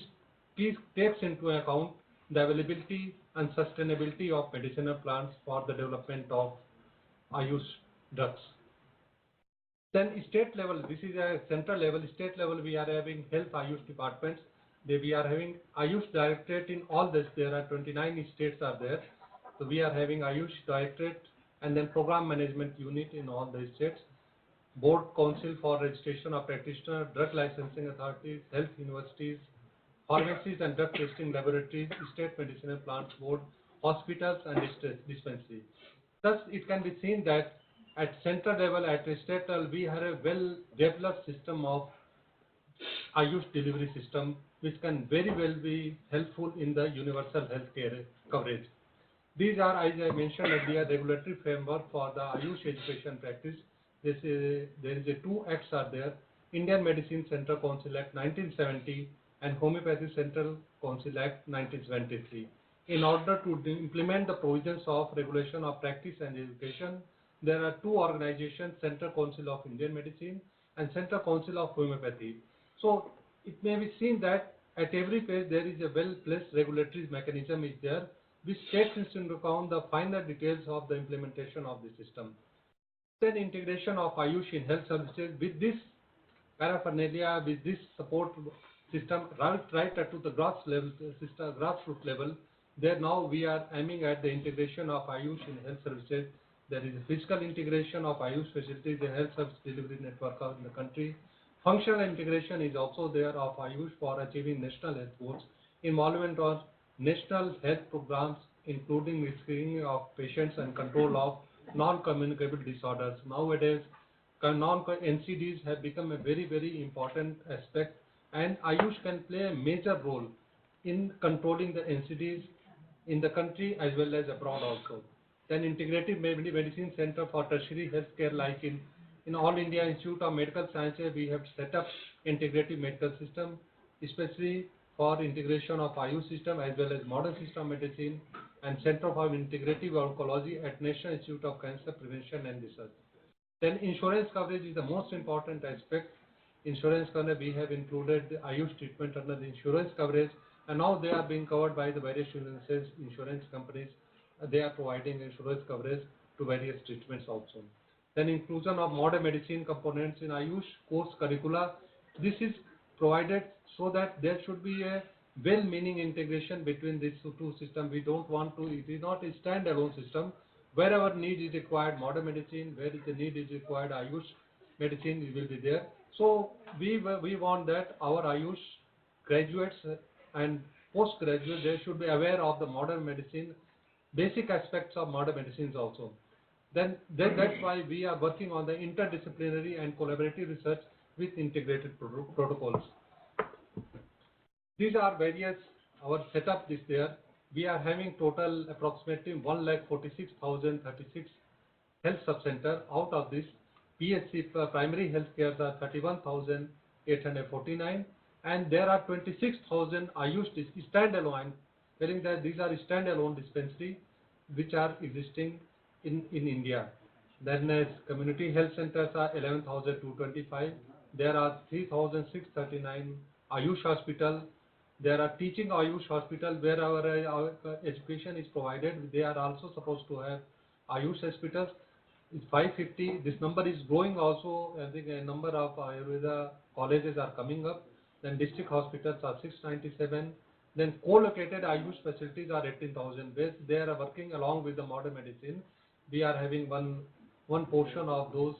takes into account the availability and sustainability of medicinal plants for the development of AYUSH drugs. Then state level, this is a central level. State level, we are having health AYUSH departments. We are having AYUSH directorate in all this. There are 29 states are there. So we are having AYUSH directorate and then program management unit in all the states. Board Council for Registration of Practitioner, Drug Licensing Authorities, Health Universities, Pharmacies and Drug Testing Laboratories, State Medicinal Plants Board, hospitals and dispensaries. Thus, it can be seen that at central level, at state level, we have a well-developed system of AYUSH delivery system, which can very well be helpful in the universal healthcare coverage. These are, as I mentioned earlier, regulatory framework for the AYUSH education practice. There is a 2 acts are there: Indian Medicine Central Council Act 1970 and Homeopathy Central Council Act 1973. In order to implement the provisions of regulation of practice and education, there are 2 organizations: Central Council of Indian Medicine and Central Council of Homeopathy. So it may be seen that at every phase there is a well-placed regulatory mechanism is there, which takes into account the finer details of the implementation of the system. Then integration of AYUSH in health services with this paraphernalia, with this support system right up to the grassroots level. There now we are aiming at the integration of AYUSH in health services. There is a physical integration of AYUSH facilities, the health service delivery network in the country. Functional integration is also there of AYUSH for achieving national health goals. Involvement of national health programs, including the screening of patients and control of non-communicable disorders. Nowadays, NCDs have become a very, very important aspect, and AYUSH can play a major role in controlling the NCDs in the country as well as abroad also. Then Integrative Medicine Center for Tertiary Healthcare, like in All India Institute of Medical Sciences, we have set up integrative medical system, especially for integration of AYUSH system as well as modern system medicine, and Center for Integrative Oncology at National Institute of Cancer Prevention and Research. Then insurance coverage is the most important aspect. Insurance coverage, we have included the AYUSH treatment under the insurance coverage, and now they are being covered by the various insurance companies. They are providing insurance coverage to various treatments also. Then inclusion of modern medicine components in AYUSH course curricula. This is provided so that there should be a well-meaning integration between these 2 systems. We don't want to, it is not a standalone system. Wherever need is required modern medicine, where the need is required AYUSH medicine, it will be there. So we want that our AYUSH graduates and postgraduates, they should be aware of the modern medicine, basic aspects of modern medicines also. Then that's why we are working on the interdisciplinary and collaborative research with integrated protocols. These are various, our setup is there. We are having total approximately 1,46,036 health sub-center. Out of this, PHC primary health care are 31,849, and there are 26,000 AYUSH standalone, telling that these are standalone dispensary which are existing in India. Then as community health centers are 11,225. There are 3,639 AYUSH hospital. There are teaching AYUSH hospital where our education is provided. They are also supposed to have AYUSH hospitals. It's 550. This number is growing also. I think a number of Ayurveda colleges are coming up. Then district hospitals are 697. Then co-located AYUSH facilities are 18,000. They are working along with the modern medicine. We are having one portion of those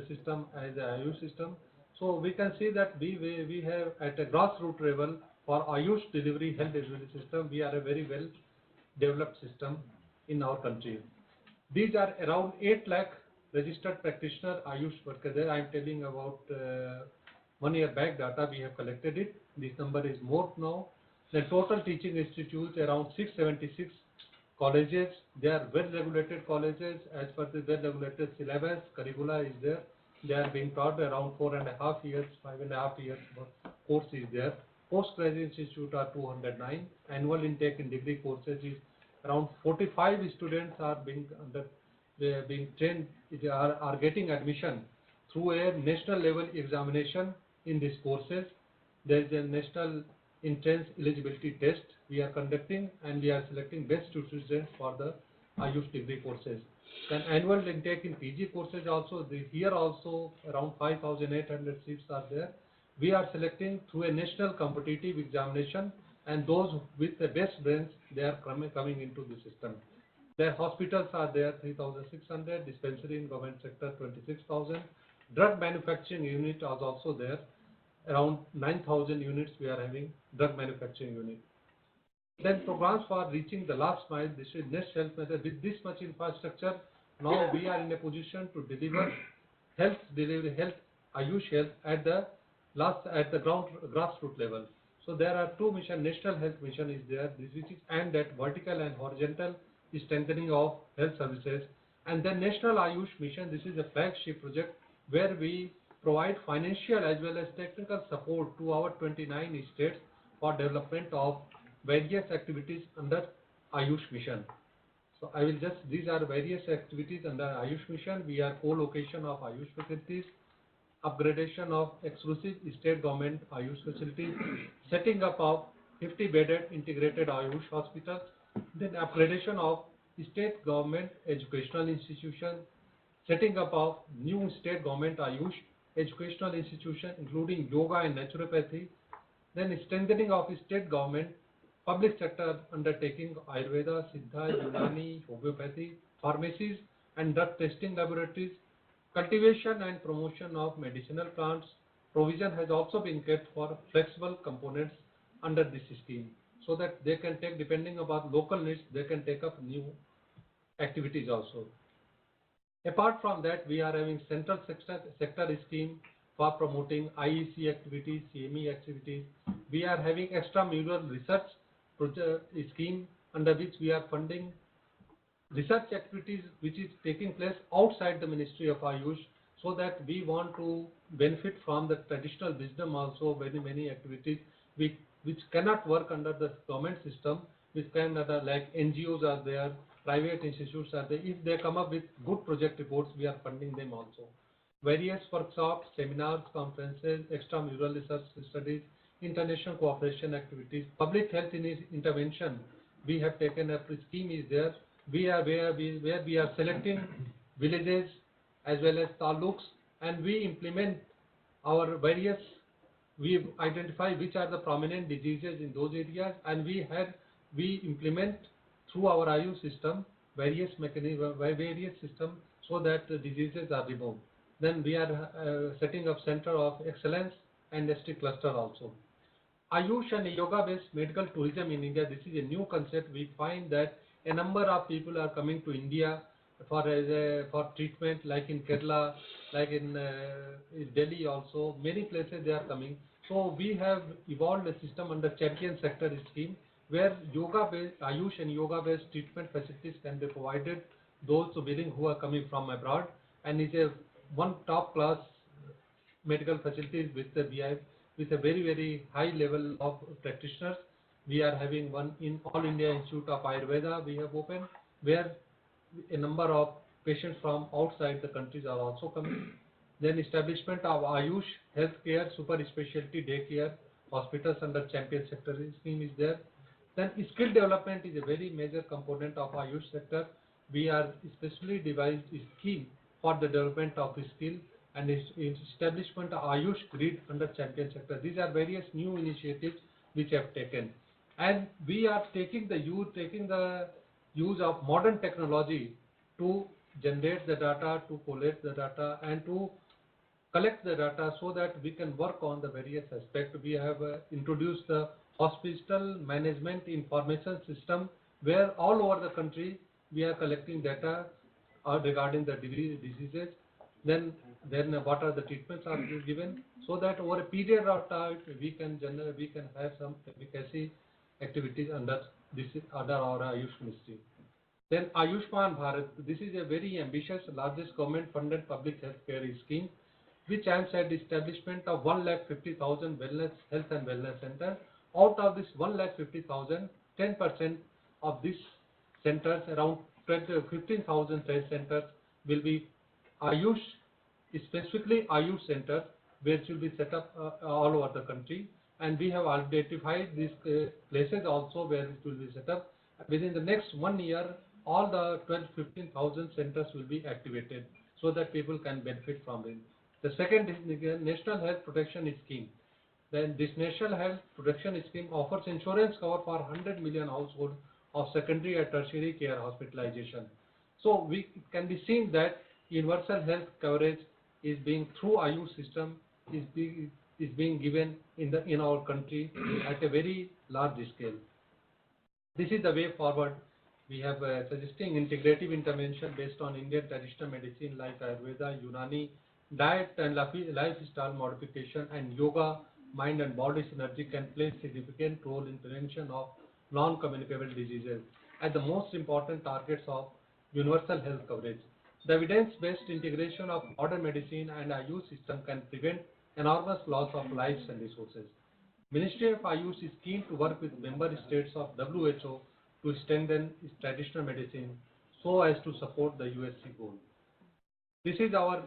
system as a AYUSH system. So we can see that we have at a grassroots level for AYUSH delivery, health delivery system, we are a very well developed system in our country. These are around 8 lakh registered practitioner AYUSH workers there. I am telling about 1 year back data, we have collected it. This number is more now. The total teaching institutes around 676 colleges. They are well regulated colleges as per the well regulated syllabus. Curricula is there. They are being taught around 4.5 years, 5.5 years course is there. Postgraduate institute are 209. Annual intake in degree courses is around 45 students are being trained, are getting admission through a national level examination in these courses. There is a national entrance eligibility test we are conducting, and we are selecting best students for the AYUSH degree courses. Then annual intake in PG courses also, here also around 5,800 seats are there. We are selecting through a national competitive examination, and those with the best brains, they are coming into the system. Their hospitals are there, 3,600, dispensary in government sector, 26,000. Drug manufacturing unit is also there, around 9,000 units we are having drug manufacturing unit. Then programs for reaching the last mile, this is next health method. With this much infrastructure, now we are in a position to deliver health, AYUSH health at the grassroots level. So there are two missions. National health mission is there, this which is aimed at vertical and horizontal strengthening of health services. And then National AYUSH mission, this is a flagship project where we provide financial as well as technical support to our 29 states for development of various activities under AYUSH mission. So I will just, these are various activities under AYUSH mission. We are co-location of AYUSH facilities, upgradation of exclusive state government AYUSH facilities, setting up of 50-bedded integrated AYUSH hospitals, then upgradation of state government educational institutions, setting up of new state government AYUSH educational institution including yoga and naturopathy, then strengthening of state government public sector undertaking Ayurveda, Siddha, Unani, homeopathy, pharmacies and drug testing laboratories, cultivation and promotion of medicinal plants. Provision has also been kept for flexible components under this scheme, so that they can take, depending upon local needs, they can take up new activities also. Apart from that, we are having central sector scheme for promoting IEC activities, CME activities. We are having extramural research project scheme under which we are funding research activities which is taking place outside the Ministry of AYUSH, so that we want to benefit from the traditional wisdom also. Many activities which cannot work under the government system, which can like NGOs are there, private institutes are there. If they come up with good project reports, we are funding them also. Various workshops, seminars, conferences, extramural research studies, international cooperation activities, public health intervention. We have taken up a scheme is there. Where we are selecting villages as well as taluks, and we implement our various. We identify which are the prominent diseases in those areas, and we implement through our AYUSH system various mechanisms, various systems, so that the diseases are removed. Then we are setting up center of excellence and district cluster also. AYUSH and yoga-based medical tourism in India. This is a new concept. We find that a number of people are coming to India for treatment, like in Kerala, like in Delhi also. Many places they are coming. So we have evolved a system under champion sector scheme, where yoga-based AYUSH and yoga-based treatment facilities can be provided those willing who are coming from abroad, and is a one top-class medical facilities with a very high level of practitioners. We are having one in All India Institute of Ayurveda we have opened, where a number of patients from outside the countries are also coming. Then establishment of AYUSH healthcare super specialty daycare hospitals under champion sector scheme is there. Then skill development is a very major component of AYUSH sector. We are especially devised a scheme for the development of skill and establishment of AYUSH grid under champion sector. These are various new initiatives which have taken, and we are taking the use of modern technology to generate the data, to collect the data, and to collect the data, so that we can work on the various aspects. We have introduced the hospital management information system, where all over the country we are collecting data regarding the diseases. Then what are the treatments are given, so that over a period of time we can have some efficacy activities under our AYUSH ministry. Then Ayushman Bharat, this is a very ambitious, largest government-funded public healthcare scheme, which aims at the establishment of 1,50,000 health and wellness centers. Out of this 1,50,000, 10% of these centers, around 15,000 centers, will be AYUSH, specifically AYUSH centers, which will be set up all over the country. And we have identified these places also where it will be set up. Within the next 1 year, all the 15,000 centers will be activated so that people can benefit from it. The second is the National Health Protection Scheme. Then this National Health Protection Scheme offers insurance cover for 100 million households of secondary and tertiary care hospitalization. So it can be seen that universal health coverage is being through AYUSH system is being given in our country at a very large scale. This is the way forward. We have suggesting integrative intervention based on Indian traditional medicine like Ayurveda, Unani, diet and lifestyle modification, and yoga, mind and body synergy can play a significant role in prevention of non-communicable diseases as the most important targets of universal health coverage. The evidence-based integration of modern medicine and AYUSH system can prevent enormous loss of lives and resources. Ministry of AYUSH is keen to work with member states of WHO to strengthen its traditional medicine so as to support the USC goal. This is our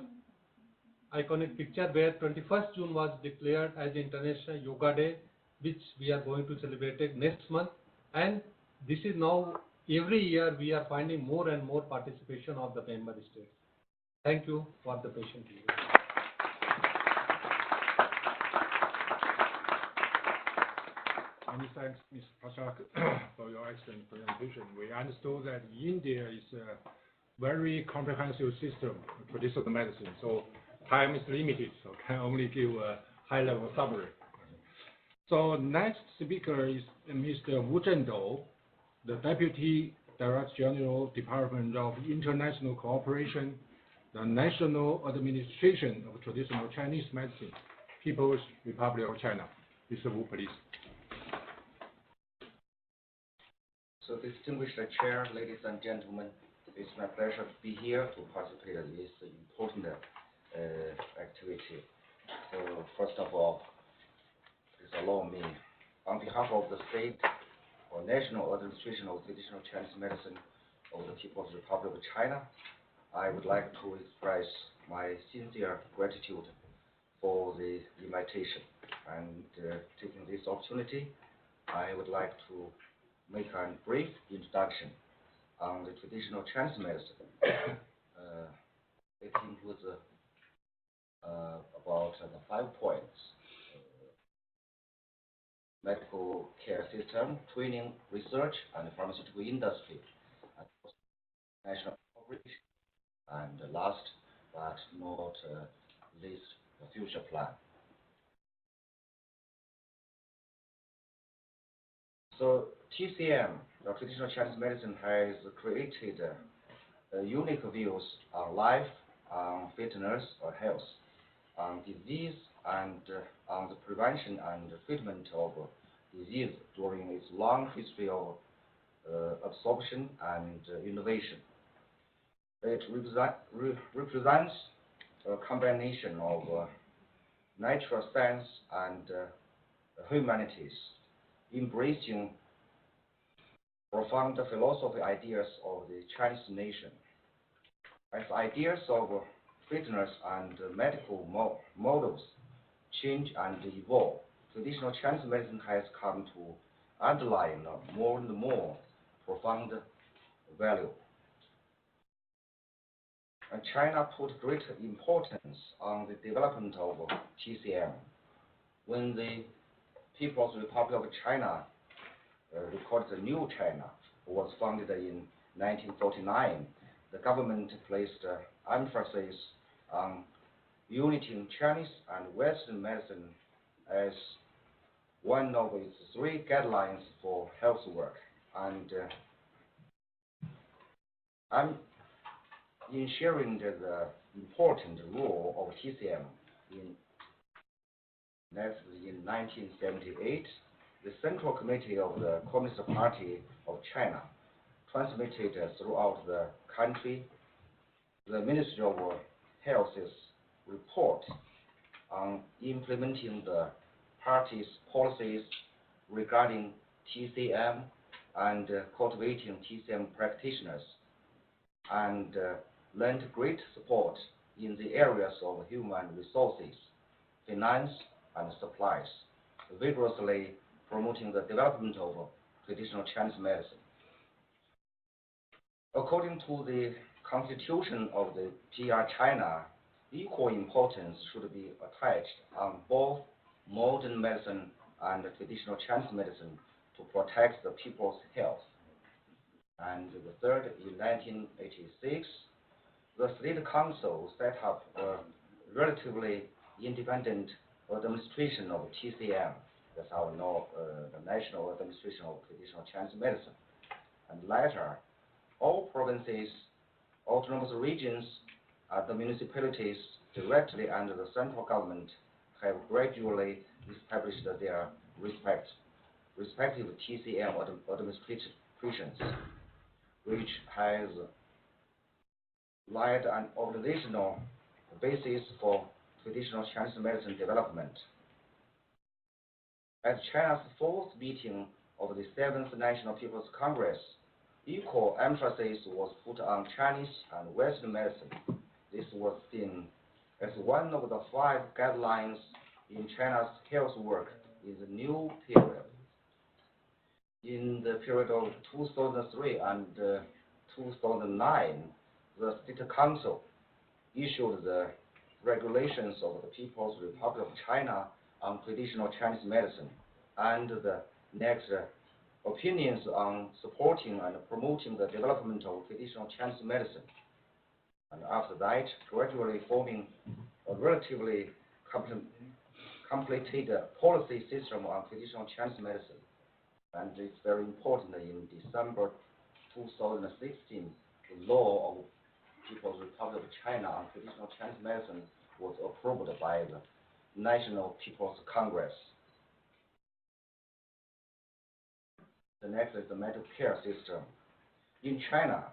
iconic picture where 21st June was declared as International Yoga Day, which we are going to celebrate next month. And this is now, every year we are finding more and more participation of the member states. Thank you for the patient hearing. Many thanks, Mr. Pathak, for your excellent presentation. We understood that India is a very comprehensive system of traditional medicine, so time is limited, so can only give a high-level summary. So next speaker is Mr. Zhendou, the Deputy Director General, Department of International Cooperation, the National Administration of Traditional Chinese Medicine, People's Republic of China. Mr. Wu, please. So distinguished Chair, ladies and gentlemen, it's my pleasure to be here to participate in this important activity. So first of all, please allow me, on behalf of the State or National Administration of Traditional Chinese Medicine of the People's Republic of China, I would like to express my sincere gratitude for the invitation. And taking this opportunity, I would like to make a brief introduction on the traditional Chinese medicine. It includes about the 5 points: medical care system, training, research, and pharmaceutical industry, and national cooperation, and last but not least, the future plan. So TCM, the traditional Chinese medicine, has created unique views on life, on fitness or health, on disease, and on the prevention and treatment of disease during its long history of absorption and innovation. It represents a combination of natural science and humanities, embracing profound philosophy ideas of the Chinese nation. As ideas of fitness and medical models change and evolve, traditional Chinese medicine has come to underline more and more profound value. And China put great importance on the development of TCM. When the People's Republic of China, recorded the New China, was founded in 1949, the government placed emphasis on uniting Chinese and Western medicine as one of its 3 guidelines for health work. And I'm in sharing the important role of TCM in 1978, the Central Committee of the Communist Party of China transmitted throughout the country the Ministry of Health's report on implementing the party's policies regarding TCM and cultivating TCM practitioners, and lent great support in the areas of human resources, finance, and supplies, vigorously promoting the development of traditional Chinese medicine. According to the Constitution of the PR China, equal importance should be attached on both modern medicine and traditional Chinese medicine to protect the people's health. And the third, in 1986, the State Council set up a relatively independent administration of TCM. That's how we know the National Administration of Traditional Chinese Medicine. And later, all provinces, autonomous regions, and the municipalities directly under the central government have gradually established their respective TCM administrations, which has laid an organizational basis for traditional Chinese medicine development. At China's fourth meeting of the 7th National People's Congress, equal emphasis was put on Chinese and Western medicine. This was seen as one of the 5 guidelines in China's health work in the new period. In the period of 2003 and 2009, the State Council issued the regulations of the People's Republic of China on traditional Chinese medicine and the next opinions on supporting and promoting the development of traditional Chinese medicine. And after that, gradually forming a relatively completed policy system on traditional Chinese medicine. And it's very important that in December 2016, the law of People's Republic of China on traditional Chinese medicine was approved by the National People's Congress. The next is the medical care system. In China,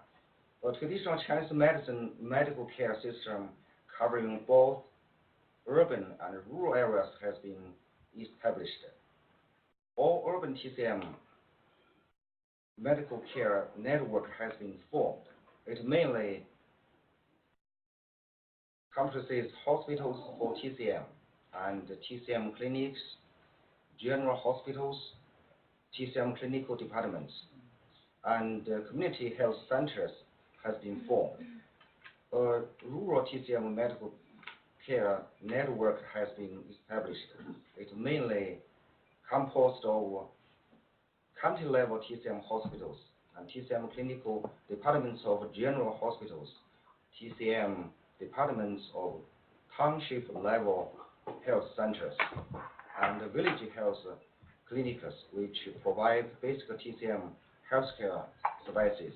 a traditional Chinese medicine medical care system covering both urban and rural areas has been established. All urban TCM medical care network has been formed. It mainly comprises hospitals for TCM and TCM clinics, general hospitals, TCM clinical departments, and community health centers has been formed. A rural TCM medical care network has been established. It mainly composed of county-level TCM hospitals and TCM clinical departments of general hospitals, TCM departments of township-level health centers, and village health clinics, which provide basic TCM healthcare services.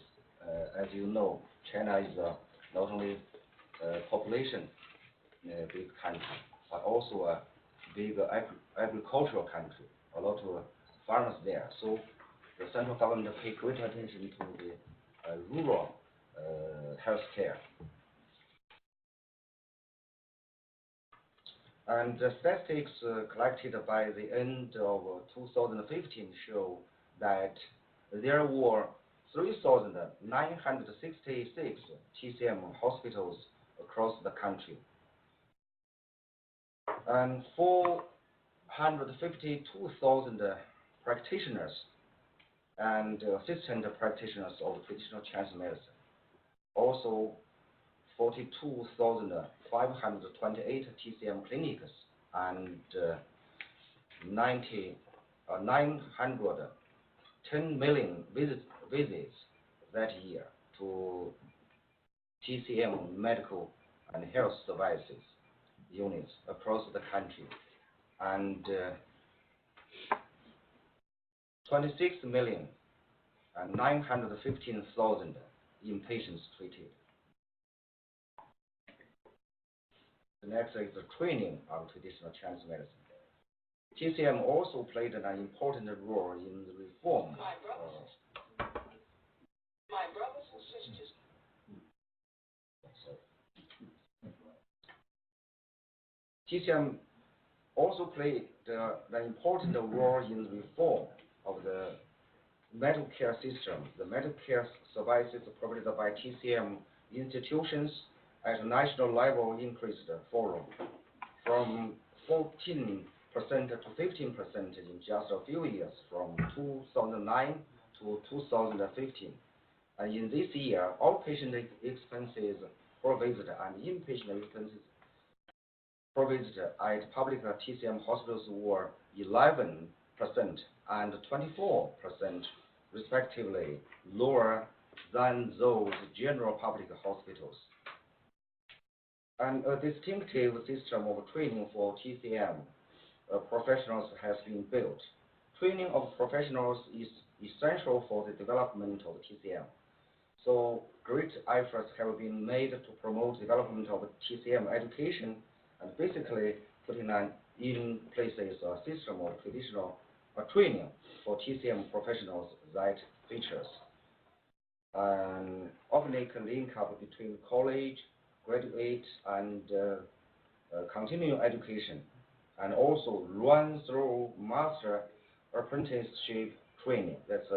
As you know, China is not only a population big country, but also a big agricultural country. A lot of farmers there. So the central government pay great attention to the rural healthcare. And the statistics collected by the end of 2015 show that there were 3,966 TCM hospitals across the country, and 452,000 practitioners and assistant practitioners of traditional Chinese medicine. Also, 42,528 TCM clinics and 910 million visits that year to TCM medical and health services units across the country, and 26,915,000 inpatients treated. The next is the training of traditional Chinese medicine. TCM also played an important role in the reform. My brothers and sisters. TCM also played an important role in the reform of the medical care system. The medical care services provided by TCM institutions at a national level increased from 14% to 15% in just a few years, from 2009 to 2015. In this year, outpatient expenses per visit and inpatient expenses per visit at public TCM hospitals were 11% and 24% respectively lower than those general public hospitals. And a distinctive system of training for TCM professionals has been built. Training of professionals is essential for the development of TCM. So great efforts have been made to promote development of TCM education and basically putting in places a system of traditional training for TCM professionals that features an organic link up between college, graduate, and continuing education, and also run through master apprenticeship training. That's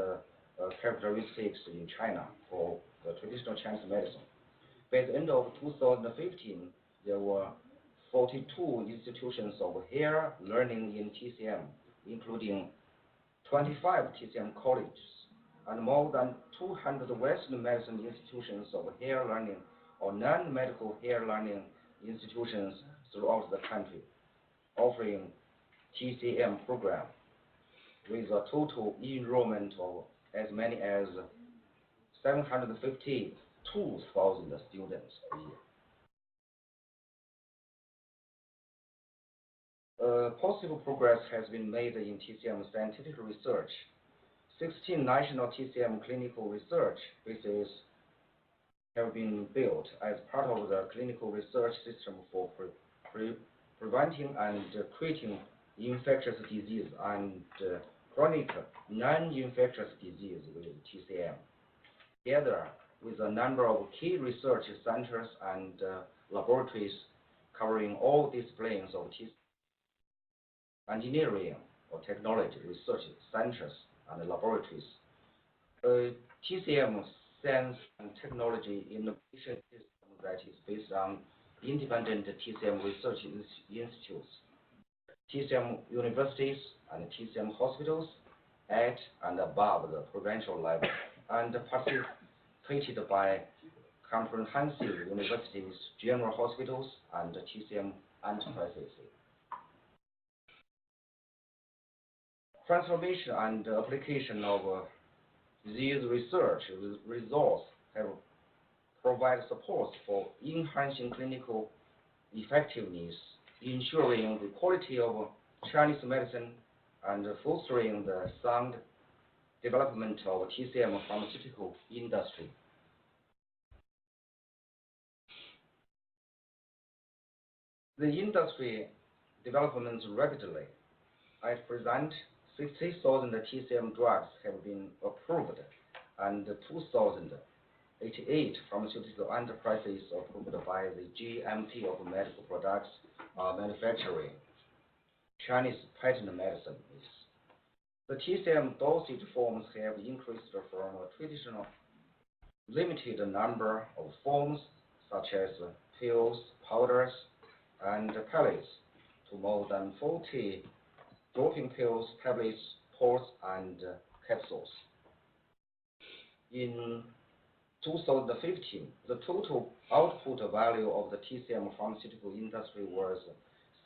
characteristics in China for the traditional Chinese medicine. By the end of 2015, there were 42 institutions of higher learning in TCM, including 25 TCM colleges, and more than 200 Western medicine institutions of higher learning or non-medical higher learning institutions throughout the country, offering TCM program with a total enrollment of as many as 752,000 students a year. Positive progress has been made in TCM scientific research. 16 national TCM clinical research bases have been built as part of the clinical research system for preventing and treating infectious disease and chronic non-infectious disease with TCM, together with a number of key research centers and laboratories covering all disciplines of engineering or technology research centers and laboratories. TCM science and technology innovation system that is based on independent TCM research institutes, TCM universities, and TCM hospitals at and above the provincial level, and participated by comprehensive universities, general hospitals, and TCM enterprises. Transformation and application of these research results have provided support for enhancing clinical effectiveness, ensuring the quality of Chinese medicine, and fostering the sound development of TCM pharmaceutical industry. The industry develops rapidly. At present, 60,000 TCM drugs have been approved, and 2,088 pharmaceutical enterprises approved by the GMP of medical products manufacturing. Chinese patent medicine is. The TCM dosage forms have increased from a traditional limited number of forms, such as pills, powders, and pellets, to more than 40 dropping pills, tablets, pods, and capsules. In 2015, the total output value of the TCM pharmaceutical industry was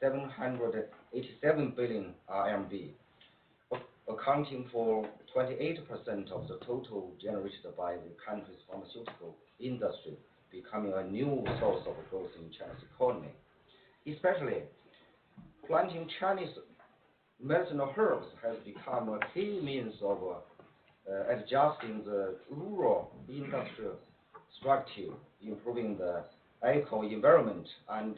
787 billion RMB, accounting for 28% of the total generated by the country's pharmaceutical industry, becoming a new source of growth in China's economy. Especially, planting Chinese medicinal herbs has become a key means of adjusting the rural industrial structure, improving the eco-environment, and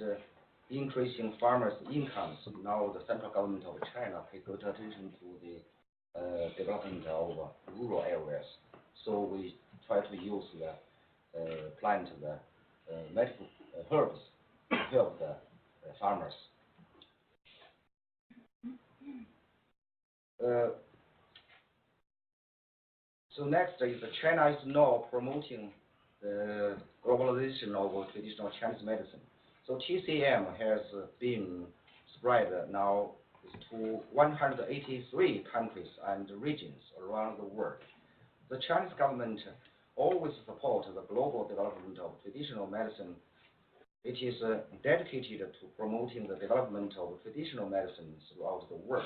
increasing farmers' incomes. Now the central government of China pays great attention to the development of rural areas. So we try to use the plant the medical herbs to help the farmers. So next is China is now promoting the globalization of traditional Chinese medicine. So TCM has been spread now to 183 countries and regions around the world. The Chinese government always support the global development of traditional medicine. It is dedicated to promoting the development of traditional medicine throughout the world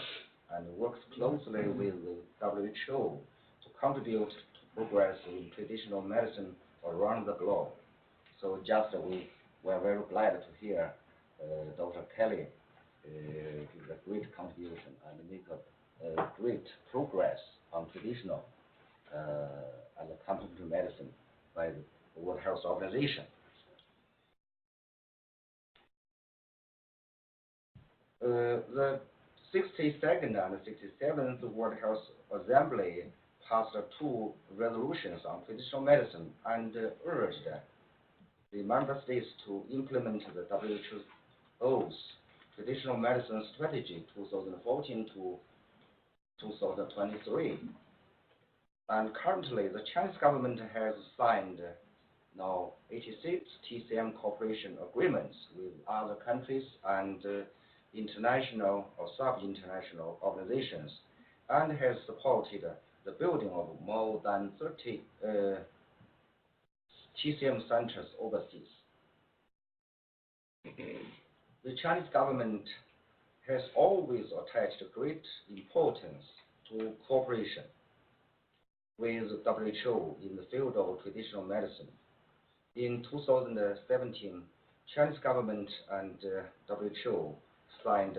and works closely with the WHO to contribute to progress in traditional medicine around the globe. So just we were very glad to hear Dr. Kelley give a great contribution and make a great progress on traditional and complementary medicine by the World Health Organization. The 62nd and 67th World Health Assembly passed 2 resolutions on traditional medicine and urged the member states to implement the WHO's Traditional Medicine Strategy 2014 to 2023. And currently, the Chinese government has signed now 86 TCM cooperation agreements with other countries and international or sub-international organizations, and has supported the building of more than 30 TCM centers overseas. The Chinese government has always attached great importance to cooperation with the WHO in the field of traditional medicine. In 2017, Chinese government and WHO signed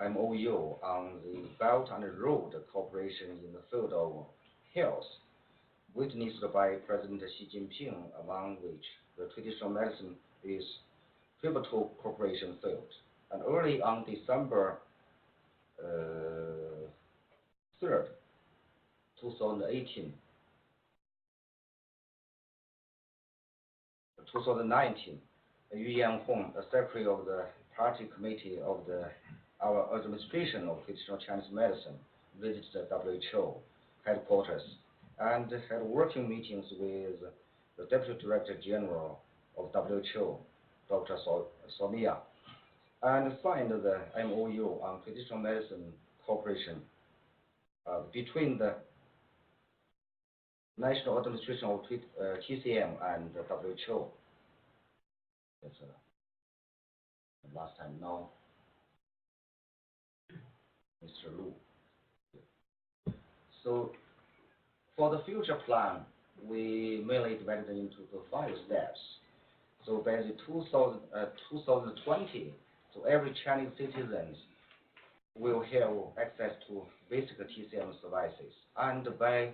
MOU on the Belt and Road cooperation in the field of health, witnessed by President Xi Jinping, among which the traditional medicine is pivotal cooperation field. And early on December 3rd, 2019, Yu Yanhong, the Secretary of the Party Committee of our Administration of Traditional Chinese Medicine, visited the WHO headquarters and had working meetings with the Deputy Director General of WHO, Dr. Soumya, and signed the MOU on traditional medicine cooperation between the National Administration of TCM and the WHO. That's last time now, Mr. Lu. So for the future plan, we mainly divided into the 5 steps. So by the 2020, so every Chinese citizen will have access to basic TCM services. And by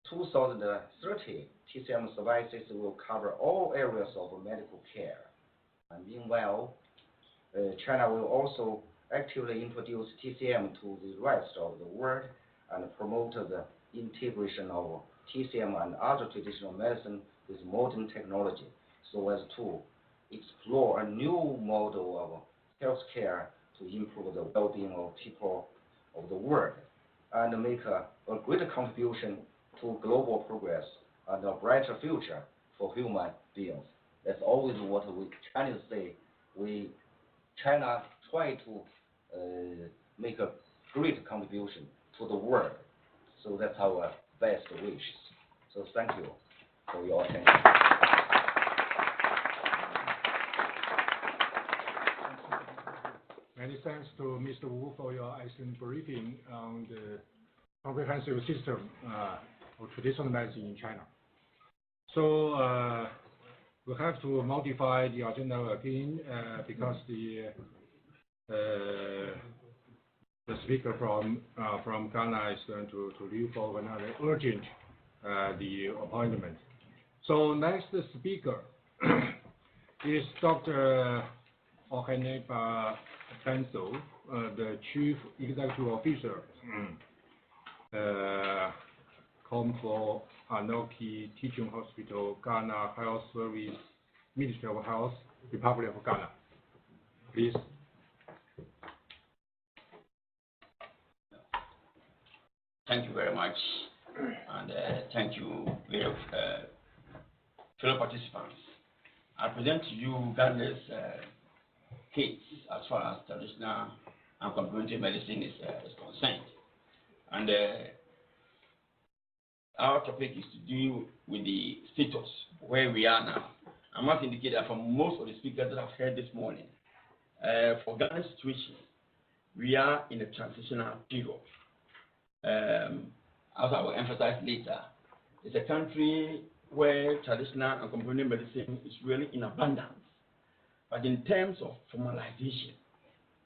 2030, TCM services will cover all areas of medical care. And meanwhile, China will also actively introduce TCM to the rest of the world and promote the integration of TCM and other traditional medicine with modern technology, so as to explore a new model of healthcare to improve the well-being of people of the world and make a greater contribution to global progress and a brighter future for human beings. That's always what we Chinese say. China try to make a great contribution to the world. So that's our best wishes. So thank you for your attention. Many thanks to Mr. Wu for your excellent briefing on the comprehensive system of traditional medicine in China. So we have to modify the agenda again because the speaker from Ghana is going to leave for another urgent the appointment. So next speaker is Dr. Oheneba Danso, the Chief Executive Officer, Komfo Anokye Teaching Hospital, Ghana Health Service, Ministry of Health, Republic of Ghana. Please. Thank you very much, and thank you, fellow participants. I present to you Ghana's case as far as traditional and complementary medicine is concerned. And our topic is to do with the status where we are now. I must indicate that from most of the speakers that I've heard this morning, for Ghana's situation, we are in a transitional period. As I will emphasize later, it's a country where traditional and complementary medicine is really in abundance. But in terms of formalization,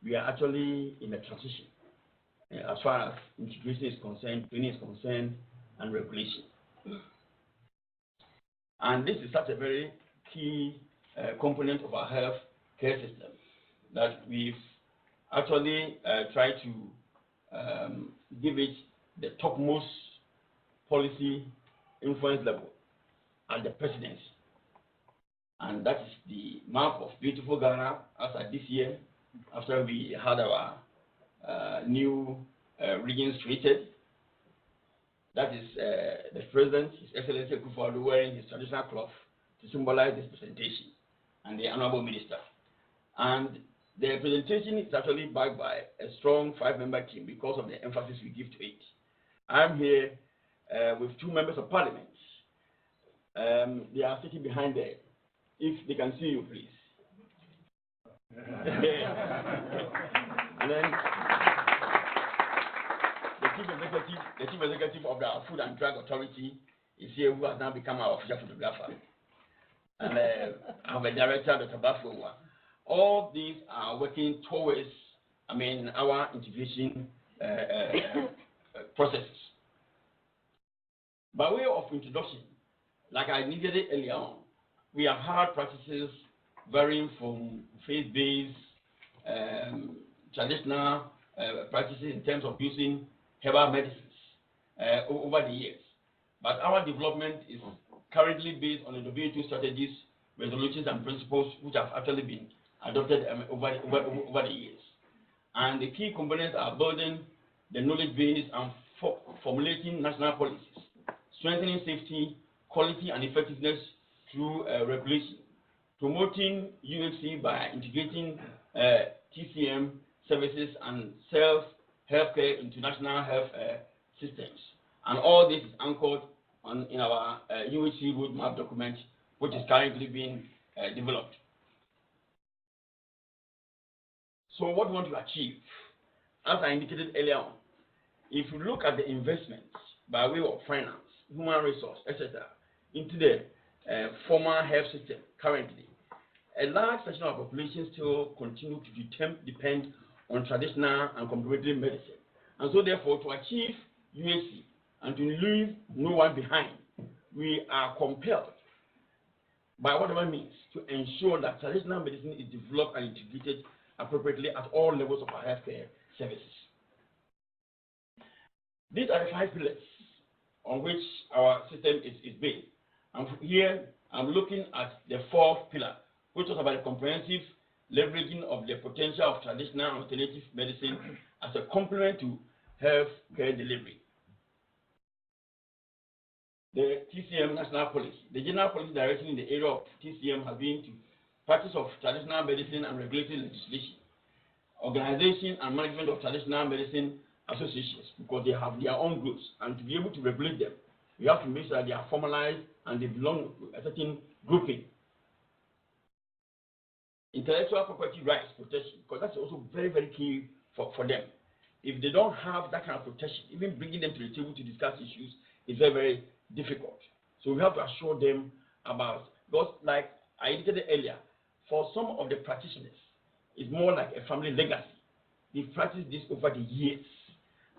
we are actually in a transition as far as integration is concerned, training is concerned, and regulation. And this is such a very key component of our health care system that we've actually tried to give it the topmost policy influence level at the presidency. And that is the map of beautiful Ghana as at this year, after we had our new regions created. That is the president, His Excellency Komfo, wearing his traditional cloth to symbolize this presentation, and the honorable minister. And the presentation is actually backed by a strong 5-member team because of the emphasis we give to it. I'm here with 2 members of parliament. They are sitting behind there. If they can see you, please. And then the chief executive of the Food and Drug Authority is here, who has now become our official photographer. And I have a director, Dr. Baflowa. All these are working towards, our integration processes. By way of introduction, like I indicated earlier on, we have had practices varying from faith-based, traditional practices in terms of using herbal medicines over the years. But our development is currently based on the WHO strategies, resolutions, and principles which have actually been adopted over the years. And the key components are building the knowledge base and formulating national policies, strengthening safety, quality, and effectiveness through regulation, promoting UHC by integrating TCM services and self-healthcare into national health systems. And all this is anchored in our UHC roadmap document, which is currently being developed. So what we want to achieve, as I indicated earlier on, if you look at the investments by way of finance, human resource, etc., into the formal health system currently, a large section of the population still continue to depend on traditional and complementary medicine. And so therefore, to achieve UHC and to leave no one behind, we are compelled by whatever means to ensure that traditional medicine is developed and integrated appropriately at all levels of our healthcare services. These are the 5 pillars on which our system is based. And here I'm looking at the 4th pillar, which was about the comprehensive leveraging of the potential of traditional and alternative medicine as a complement to health care delivery. The TCM national policy. The general policy direction in the area of TCM has been to practice of traditional medicine and regulatory legislation, organization and management of traditional medicine associations, because they have their own groups, and to be able to regulate them, we have to make sure that they are formalized and they belong to a certain grouping. Intellectual property rights protection, because that's also very, very key for them. If they don't have that kind of protection, even bringing them to the table to discuss issues is very, very difficult. So we have to assure them about, because like I indicated earlier, for some of the practitioners, it's more like a family legacy. They've practiced this over the years.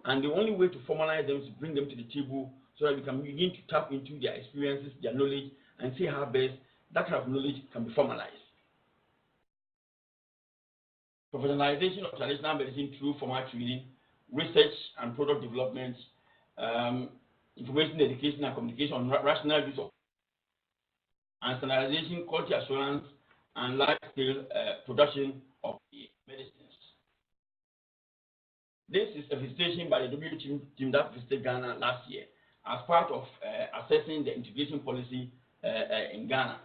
And the only way to formalize them is to bring them to the table so that we can begin to tap into their experiences, their knowledge, and see how best that kind of knowledge can be formalized. Professionalization of traditional medicine through formal training, research and product development, information education and communication on rational use of, and standardization, quality assurance, and large-scale production of the medicines. This is a visitation by the WHO team that visited Ghana last year as part of assessing the integration policy in Ghana.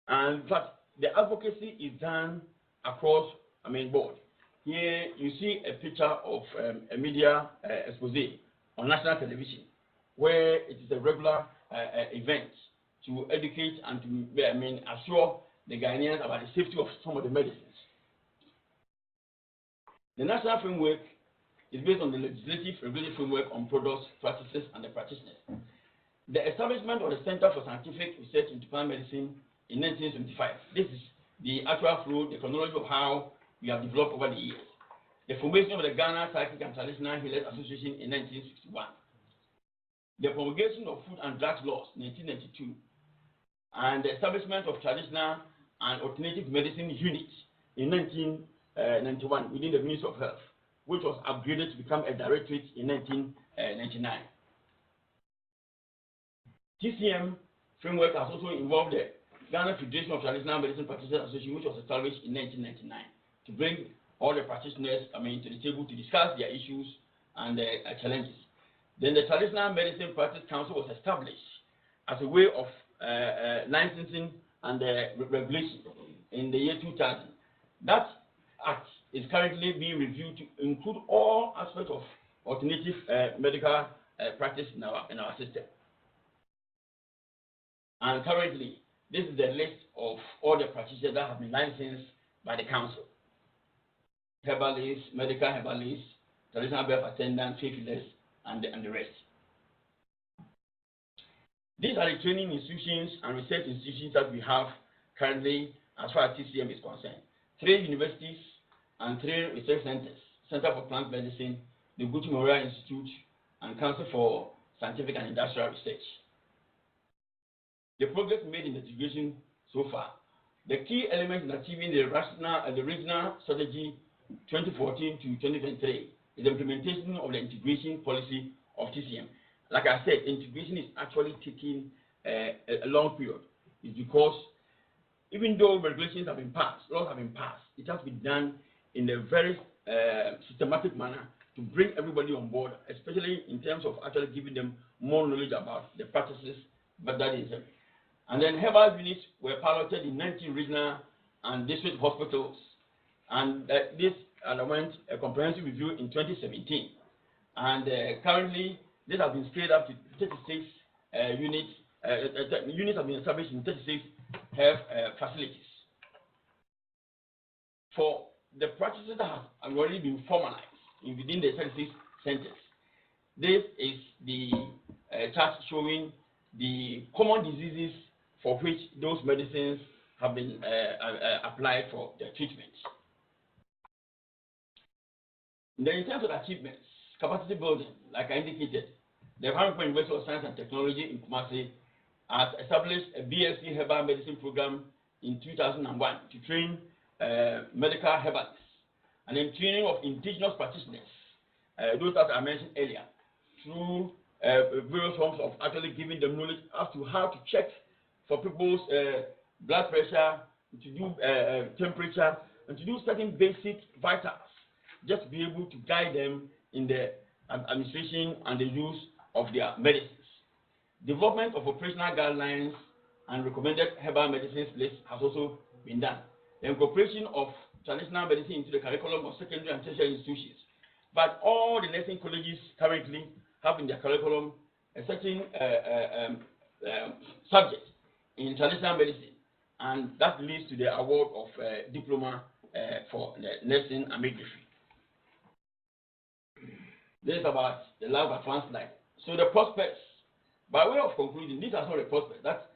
And in fact, the advocacy is done across board. Here you see a picture of a media expose on national television where it is a regular event to educate and to assure the Ghanaians about the safety of some of the medicines. The national framework is based on the legislative regulatory framework on products, practices, and the practitioners. The establishment of the Center for Scientific Research into Plant Medicine in 1975. This is the actual flow, the chronology of how we have developed over the years. The formation of the Ghana Scientific and Traditional Healers Association in 1961. The promulgation of Food and Drugs Laws in 1992. And the establishment of Traditional and Alternative Medicine Unit in 1991 within the Ministry of Health, which was upgraded to become a directorate in 1999. TCM framework has also involved the Ghana Federation of Traditional Medicine Practitioners Association, which was established in 1999 to bring all the practitioners to the table to discuss their issues and challenges. Then the Traditional Medicine Practice Council was established as a way of licensing and regulation in the year 2000. That act is currently being reviewed to include all aspects of alternative medical practice in our system. And currently, this is the list of all the practitioners that have been licensed by the council. Herbalists, medical herbalists, traditional birth attendants, faith healers, and the rest. These are the training institutions and research institutions that we have currently as far as TCM is concerned. 3 universities and 3 research centers: Center for Plant Medicine, the Gucci Memorial Institute, and Council for Scientific and Industrial Research. The progress made in the integration so far. The key element in achieving the regional strategy 2014 to 2023 is the implementation of the integration policy of TCM. Like I said, integration is actually taking a long period. It's because even though regulations have been passed, laws have been passed, it has been done in a very systematic manner to bring everybody on board, especially in terms of actually giving them more knowledge about the practices, but that is it. And then herbal units were piloted in 19 regional and district hospitals, and this underwent a comprehensive review in 2017. And currently, this has been scaled up to 36 units. Units have been established in 36 health facilities. For the practices that have already been formalized within the 36 centers, this is the chart showing the common diseases for which those medicines have been applied for their treatment. Then in terms of achievements, capacity building, like I indicated, the Harvard University of Science and Technology in Kumasi has established a BSc herbal medicine program in 2001 to train medical herbalists, and then training of indigenous practitioners, those that I mentioned earlier, through various forms of actually giving them knowledge as to how to check for people's blood pressure, to do temperature, and to do certain basic vitals, just to be able to guide them in the administration and the use of their medicines. Development of operational guidelines and recommended herbal medicines list has also been done. The incorporation of traditional medicine into the curriculum of secondary and tertiary institutions. But all the nursing colleges currently have in their curriculum a certain subject in traditional medicine, and that leads to the award of diploma for the nursing and midwifery. This is about the last advanced slide. So the prospects, by way of concluding, these are not the prospects. That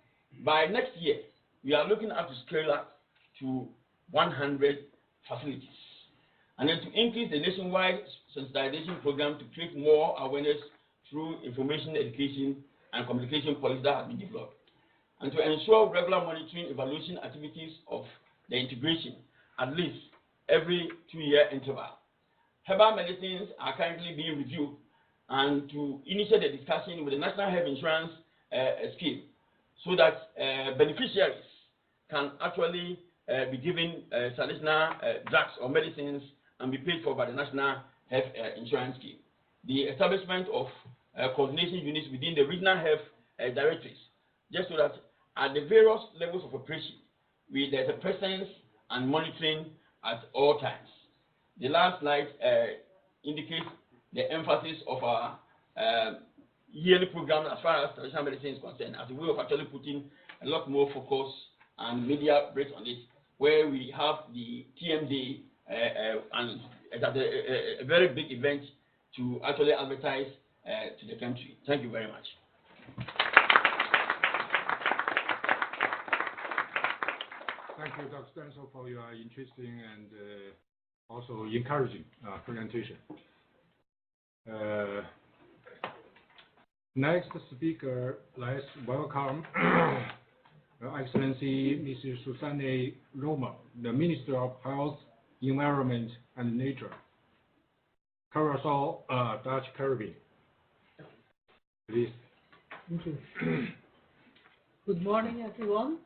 by next year, we are looking at to scale up to 100 facilities, and then to increase the nationwide sensitization program to create more awareness through information, education, and communication policies that have been developed, and to ensure regular monitoring evaluation activities of the integration at least every 2-year interval. Herbal medicines are currently being reviewed, and to initiate the discussion with the National Health Insurance Scheme so that beneficiaries can actually be given traditional drugs or medicines and be paid for by the National Health Insurance Scheme. The establishment of coordination units within the regional health directories, just so that at the various levels of operation, there's a presence and monitoring at all times. The last slide indicates the emphasis of our yearly program as far as traditional medicine is concerned, as a way of actually putting a lot more focus and media breaks on it, where we have the TMD and that's a very big event to actually advertise to the country. Thank you very much. Thank you, Dr. Danso, for your interesting and also encouraging presentation. Next speaker, let's welcome Her Excellency Mrs. Susanne Roma, the Minister of Health, Environment and Nature, Curacao, Dutch Caribbean. Please. Thank you. Good morning, everyone.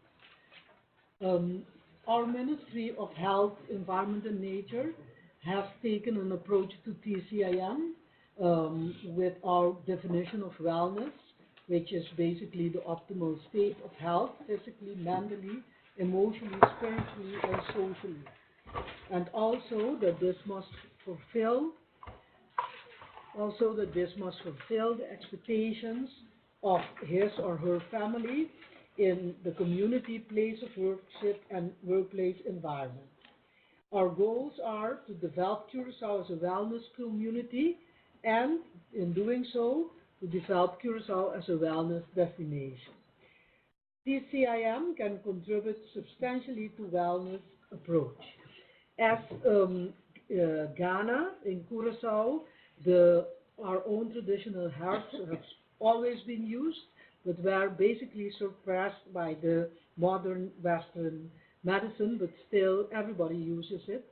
Our Ministry of Health, Environment and Nature has taken an approach to TCIM with our definition of wellness, which is basically the optimal state of health, physically, mentally, emotionally, spiritually, and socially. And also that this must fulfill the expectations of his or her family in the community, place of worship, and workplace environment. Our goals are to develop Curacao as a wellness community, and in doing so, to develop Curacao as a wellness destination. TCIM can contribute substantially to wellness approach. As Ghana, in Curacao, our own traditional herbs have always been used, but were basically suppressed by the modern Western medicine, but still everybody uses it.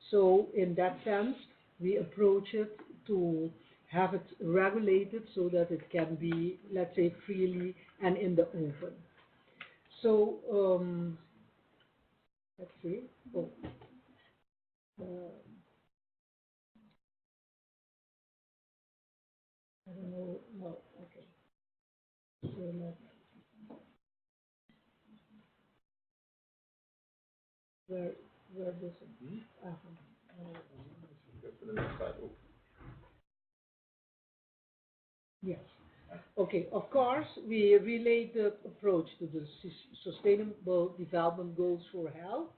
So in that sense, we approach it to have it regulated so that it can be, let's say, freely and in the open. So, let's see. Oh. I don't know. No, okay. So let's. Where this is? Yes. Okay. Of course, we relate the approach to the Sustainable Development Goals for health,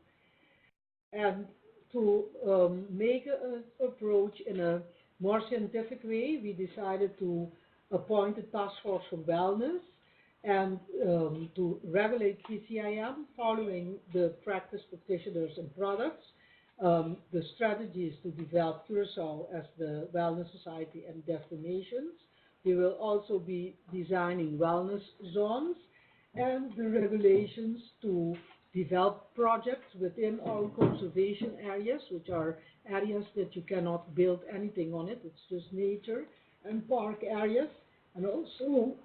and to make an approach in a more scientific way, we decided to appoint a task force for wellness and to regulate TCIM following the practice practitioners and products, the strategies to develop Curacao as the wellness society and destinations. We will also be designing wellness zones and the regulations to develop projects within our conservation areas, which are areas that you cannot build anything on it, it's just nature, and park areas, and also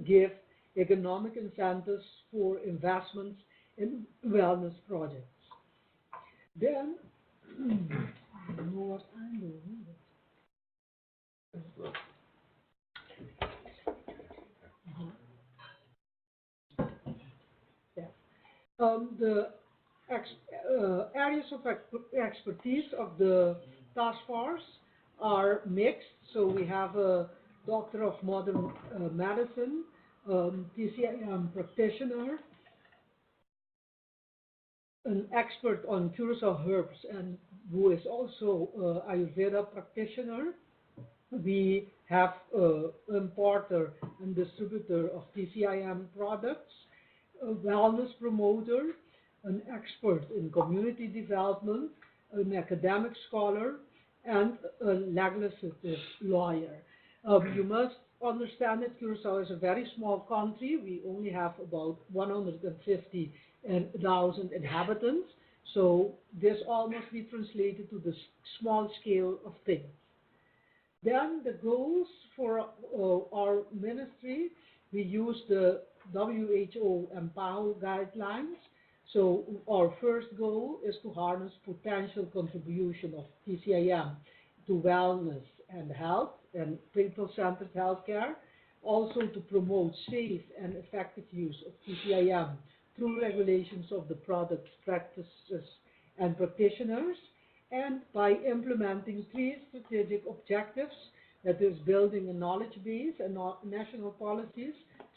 give economic incentives for investments in wellness projects. Then, I don't know what I'm doing. The areas of expertise of the task force are mixed. So we have a doctor of modern medicine, TCIM practitioner, an expert on Curacao herbs, and who is also Ayurveda practitioner. We have an importer and distributor of TCIM products, a wellness promoter, an expert in community development, an academic scholar, and a legislative lawyer. You must understand that Curacao is a very small country. We only have about 150,000 inhabitants. So this all must be translated to the small scale of things. Then the goals for our ministry, we use the WHO and PAHO guidelines. So our first goal is to harness potential contribution of TCIM to wellness and health and people-centered healthcare. Also to promote safe and effective use of TCIM through regulations of the products, practices, and practitioners, and by implementing 3 strategic objectives that is building a knowledge base and national policies,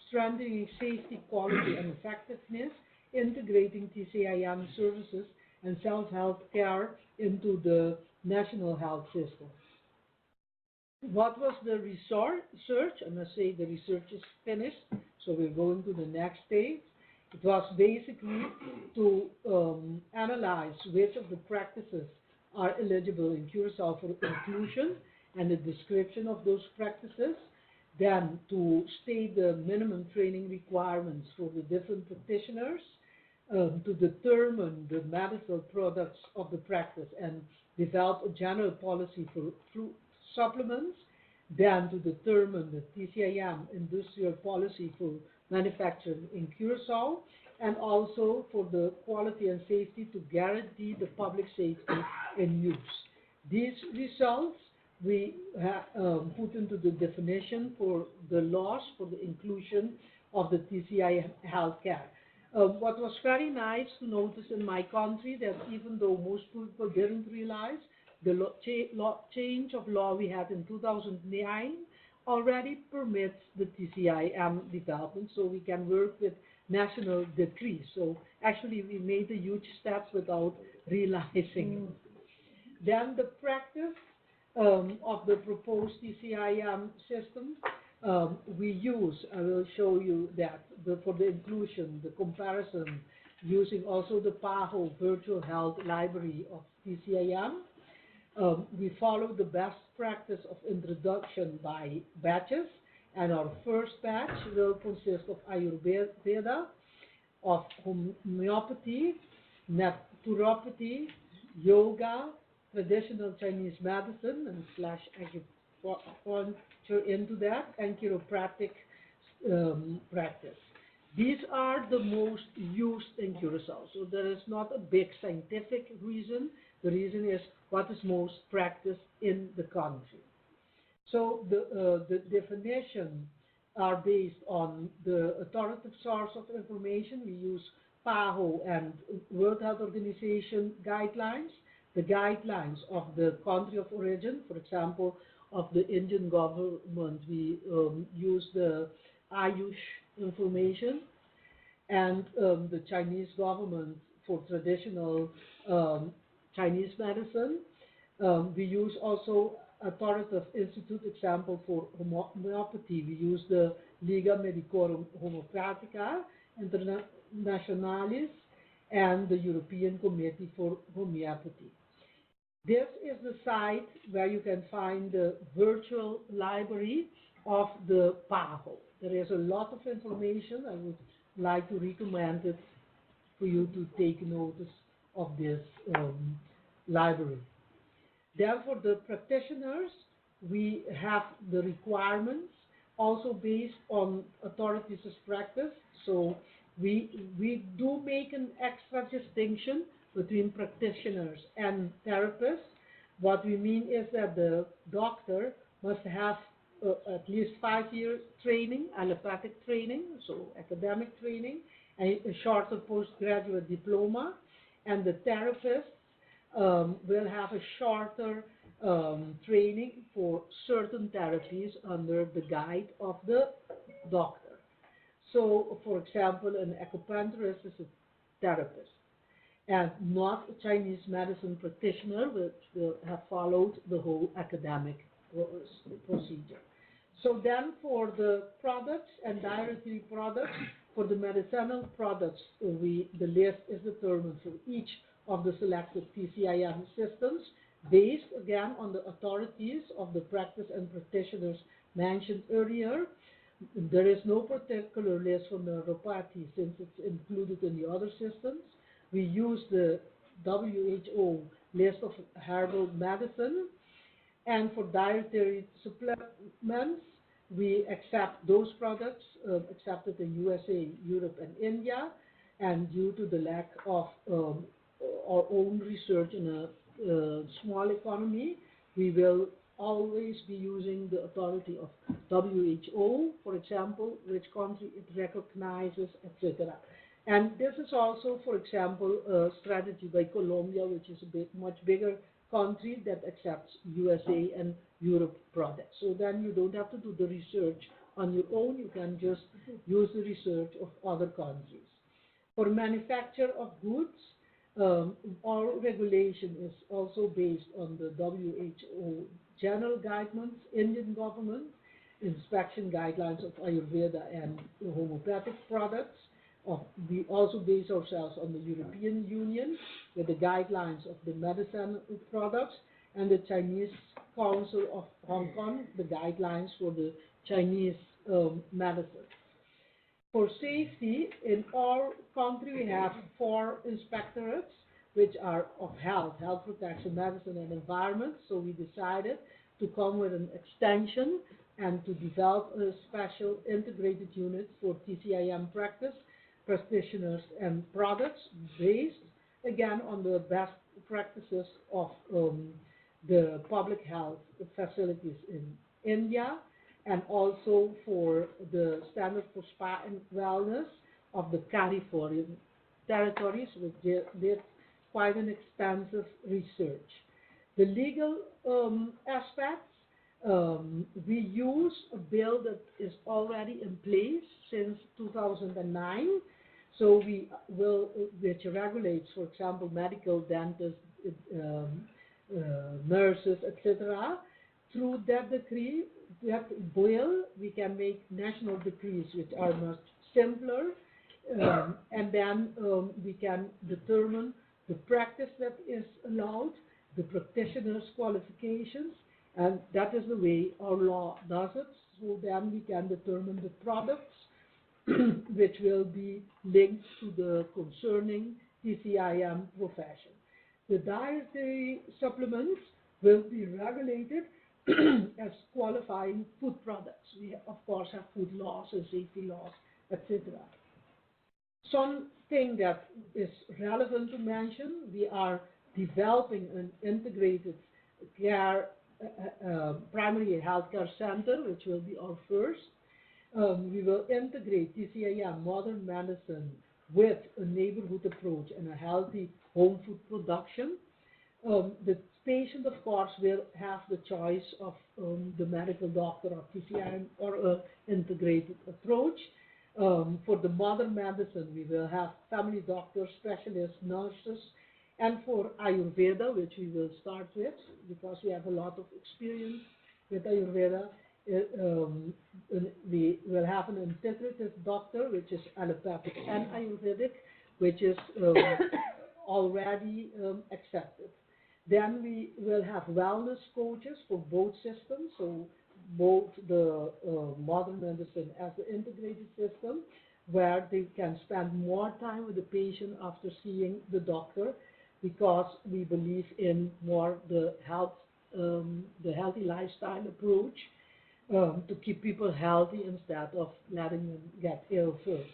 strengthening safety, quality, and effectiveness, integrating TCIM services and self-health care into the national health system. What was the research? I must say the research is finished, so we're going to the next stage. It was basically to analyze which of the practices are eligible in Curacao for inclusion and the description of those practices, then to state the minimum training requirements for the different practitioners, to determine the medical products of the practice and develop a general policy for fruit supplements, then to determine the TCIM industrial policy for manufacturing in Curacao, and also for the quality and safety to guarantee the public safety in use. These results we put into the definition for the laws for the inclusion of the TCI healthcare. What was very nice to notice in my country that even though most people didn't realize, the change of law we had in 2009 already permits the TCIM development, so we can work with national decrees. So actually we made a huge step without realizing it. Then the practice of the proposed TCIM system we use, I will show you that for the inclusion, the comparison, using also the PAHO virtual health library of TCIM. We follow the best practice of introduction by batches, and our first batch will consist of Ayurveda, of homeopathy, naturopathy, yoga, traditional Chinese medicine, and slash acupuncture into that, and chiropractic practice. These are the most used in Curacao, so there is not a big scientific reason. The reason is what is most practiced in the country. So the definition are based on the authoritative source of information. We use PAHO and World Health Organization guidelines, the guidelines of the country of origin. For example, of the Indian government, we use the AYUSH information, and the Chinese government for traditional Chinese medicine. We use also authoritative institute example for homeopathy. We use the Liga Medicorum Homeopatica Internationalis and the European Committee for Homeopathy. This is the site where you can find the virtual library of the PAHO. There is a lot of information. I would like to recommend it for you to take notice of this library. Therefore, the practitioners, we have the requirements also based on authorities' practice. So we do make an extra distinction between practitioners and therapists. What we mean is that the doctor must have at least 5-year training, allopathic training, so academic training, and a shorter postgraduate diploma, and the therapist will have a shorter training for certain therapies under the guide of the doctor. So, for example, an acupuncturist is a therapist and not a Chinese medicine practitioner, which will have followed the whole academic procedure. So then for the products and dietary products, for the medicinal products, the list is determined for each of the selected TCIM systems, based again on the authorities of the practice and practitioners mentioned earlier. There is no particular list for neuropathy since it's included in the other systems. We use the WHO list of herbal medicine, and for dietary supplements, we accept those products accepted in USA, Europe, and India, and due to the lack of our own research in a small economy, we will always be using the authority of WHO, for example, which country it recognizes, etc. And this is also, for example, a strategy by Colombia, which is a much bigger country that accepts USA and Europe products. So then you don't have to do the research on your own, you can just use the research of other countries. For manufacture of goods, our regulation is also based on the WHO general guidelines, Indian government, inspection guidelines of Ayurveda and homeopathic products. We also base ourselves on the European Union with the guidelines of the medicine products, and the Chinese Council of Hong Kong, the guidelines for the Chinese medicine. For safety, in our country we have 4 inspectorates which are of health protection, medicine and environment. So we decided to come with an extension and to develop a special integrated unit for TCIM practice, practitioners and products based again on the best practices of the public health facilities in India, and also for the standard for spa and wellness of the CARIFORM territories, which did quite an extensive research. The legal aspects, we use a bill that is already in place since 2009. So we will, which regulates, for example, medical, dentists, nurses, etc. Through that decree, that bill, we can make national decrees which are much simpler, and then we can determine the practice that is allowed, the practitioner's qualifications, and that is the way our law does it. So then we can determine the products which will be linked to the concerning TCIM profession. The dietary supplements will be regulated as qualifying food products. We of course have food laws and safety laws, etc. Something that is relevant to mention, we are developing an integrated care primary healthcare center, which will be our first. We will integrate TCIM, modern medicine, with a neighborhood approach and a healthy home food production. The patient, of course, will have the choice of the medical doctor of TCIM or an integrated approach. For the modern medicine, we will have family doctors, specialists, nurses, and for Ayurveda, which we will start with, because we have a lot of experience with Ayurveda, we will have an integrative doctor, which is allopathic and Ayurvedic, which is already accepted. Then we will have wellness coaches for both systems, so both the modern medicine as the integrated system, where they can spend more time with the patient after seeing the doctor, because we believe in more the healthy lifestyle approach to keep people healthy instead of letting them get ill first.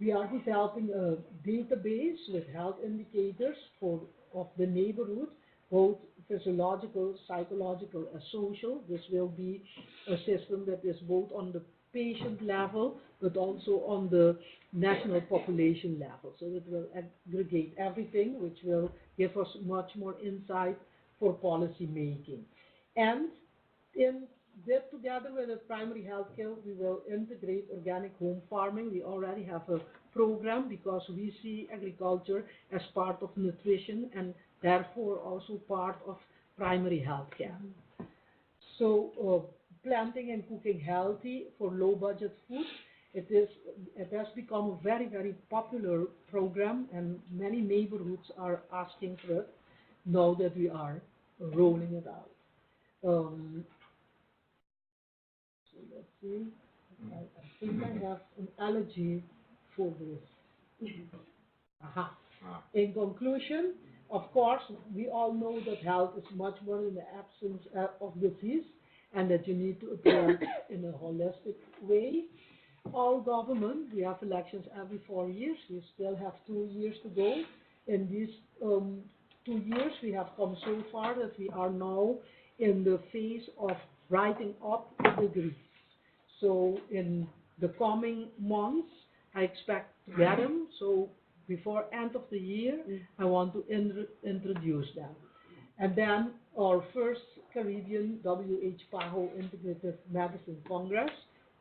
We are developing a database with health indicators of the neighborhood, both physiological, psychological, and social. This will be a system that is both on the patient level, but also on the national population level. So it will aggregate everything, which will give us much more insight for policy making. And together with the primary health care, we will integrate organic home farming. We already have a program because we see agriculture as part of nutrition and therefore also part of primary health care. So planting and cooking healthy for low budget food, it has become a very, very popular program, and many neighborhoods are asking for it now that we are rolling it out. So let's see, I think I have an allergy for this. Aha. In conclusion, of course, we all know that health is much more in the absence of disease, and that you need to approach in a holistic way. All government, we have elections every 4 years. We still have 2 years to go. In these 2 years, we have come so far that we are now in the phase of writing up the degrees. So in the coming months, I expect to get them. So before end of the year, I want to introduce them. And then our first Caribbean WH/PAHO Integrative Medicine Congress,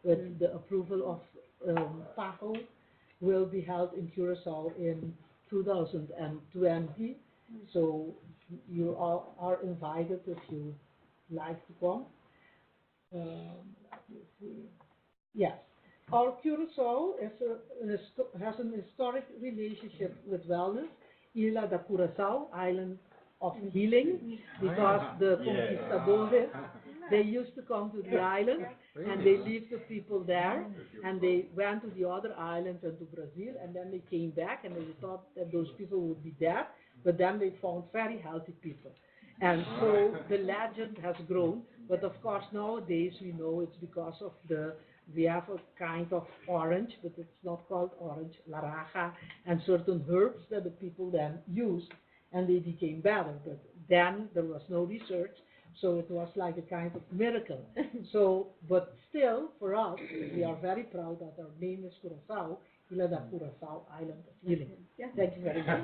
with the approval of PAHO, will be held in Curacao in 2020. So you all are invited if you like to come. Let me see. Yes, our Curacao has an historic relationship with wellness. Isla da Curacao, island of healing, because the conquistadores, they used to come to the island and they leave the people there, and they went to the other islands and to Brazil, and then they came back and they thought that those people would be dead, but then they found very healthy people. And so the legend has grown, but of course nowadays we know it's because of we have a kind of orange, but it's not called orange, laraja, and certain herbs that the people then used, and they became better. But then there was no research, so it was like a kind of miracle. So, but still, for us, we are very proud that our name is Curacao, Isla da Curacao, Island of Healing. Yeah, thank you very much.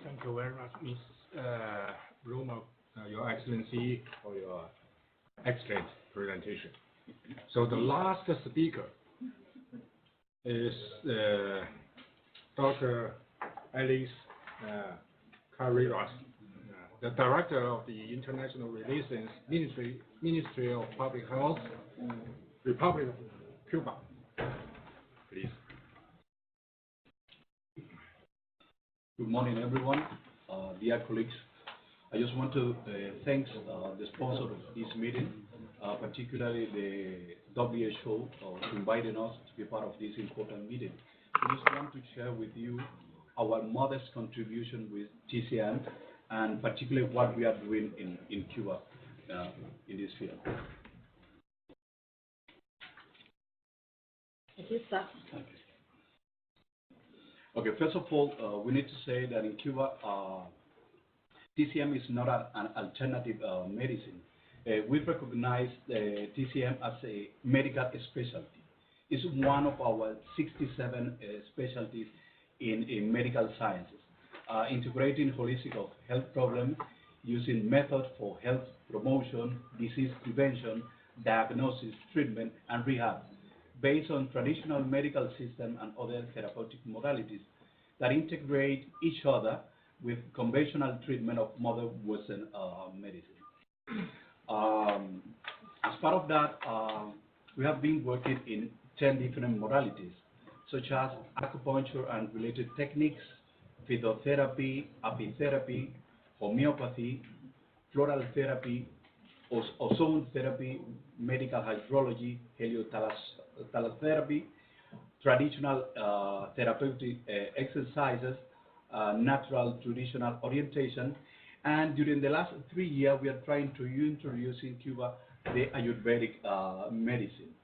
Thank you very much, Ms. Roma, Your Excellency, for your excellent presentation. So the last speaker is Dr. Alice Carreras, the Director of the International Relations Ministry of Public Health, Republic of Cuba. Please. Good morning, everyone. Dear colleagues, I just want to thank the sponsor of this meeting, particularly the WHO, for inviting us to be part of this important meeting. I just want to share with you our modest contribution with TCM, and particularly what we are doing in Cuba in this field. Thank you, sir. Okay, first of all, we need to say that in Cuba, TCM is not an alternative medicine. We recognize TCM as a medical specialty. It's one of our 67 specialties in medical sciences, integrating holistic of health problems using methods for health promotion, disease prevention, diagnosis, treatment, and rehab, based on traditional medical system and other therapeutic modalities that integrate each other with conventional treatment of modern Western medicine. As part of that, we have been working in 10 different modalities, such as acupuncture and related techniques, phytotherapy, apitherapy, homeopathy, floral therapy, ozone therapy, medical hydrology, heliotherapy, traditional therapeutic exercises, natural traditional orientation, and during the last 3 years we are trying to introduce in Cuba the Ayurvedic medicine.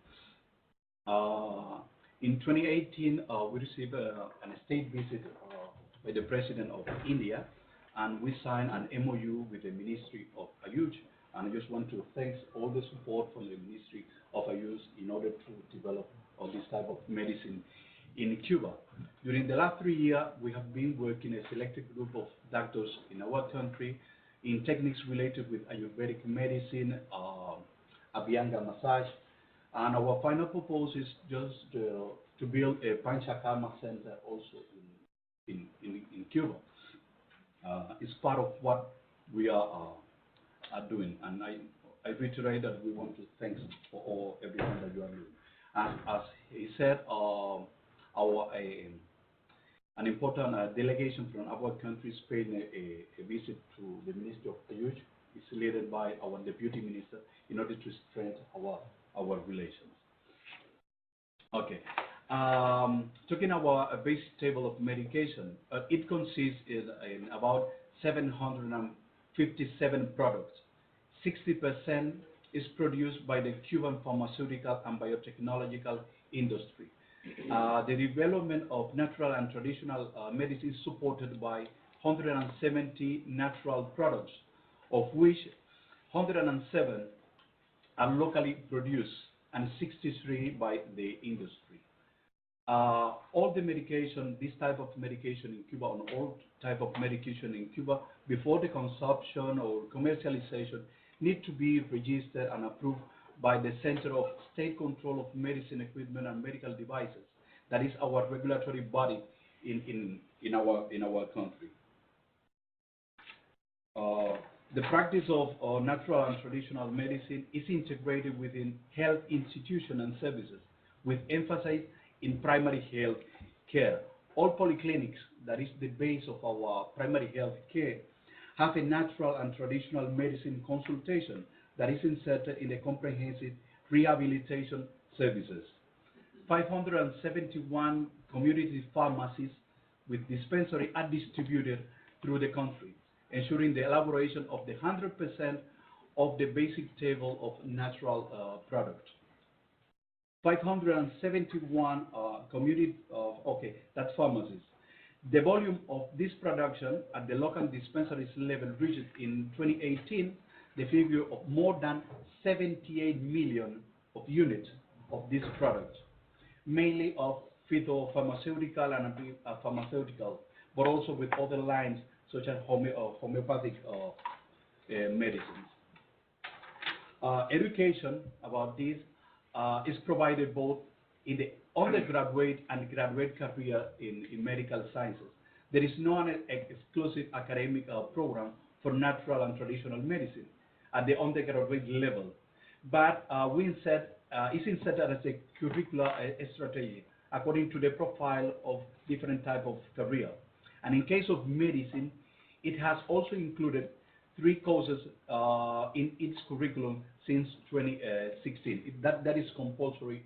In 2018 we received a state visit by the President of India, and we signed an MOU with the Ministry of AYUSH, and I just want to thank all the support from the Ministry of AYUSH in order to develop all this type of medicine in Cuba. During the last 3 years, we have been working a selected group of doctors in our country in techniques related with Ayurvedic medicine, Abhyanga massage, and our final proposal is just to build a Panchakarma center also in Cuba. It's part of what we are doing, and I reiterate that we want to thank for everything that you are doing. As he said, an important delegation from our country is paying a visit to the Ministry of AYUSH. It's led by our Deputy Minister in order to strengthen our relations. Okay. Talking about a basic table of medication, it consists in about 757 products. 60% is produced by the Cuban pharmaceutical and biotechnological industry. The development of natural and traditional medicine is supported by 170 natural products, of which 107 are locally produced and 63 by the industry. all the medication, this type of medication in Cuba, on all type of medication in Cuba, before the consumption or commercialization, need to be registered and approved by the Center of State Control of Medicine Equipment and Medical Devices. That is our regulatory body in our country. The practice of natural and traditional medicine is integrated within health institutions and services, with emphasis in primary health care. All polyclinics, that is the base of our primary health care, have a natural and traditional medicine consultation that is inserted in the comprehensive rehabilitation services. 571 community pharmacies with dispensary are distributed through the country, ensuring the elaboration of the 100% of the basic table of natural products. 571 community, that's pharmacies. The volume of this production at the local dispensaries level reached in 2018 the figure of more than 78 million of units of this product, mainly of phytopharmaceutical and pharmaceutical, but also with other lines such as homeopathic medicines. Education about this is provided both in the undergraduate and graduate career in medical sciences. There is no exclusive academic program for natural and traditional medicine at the undergraduate level, but it's inserted as a curricular strategy according to the profile of different type of career. And in case of medicine, it has also included 3 courses in its curriculum since 2016. That is compulsory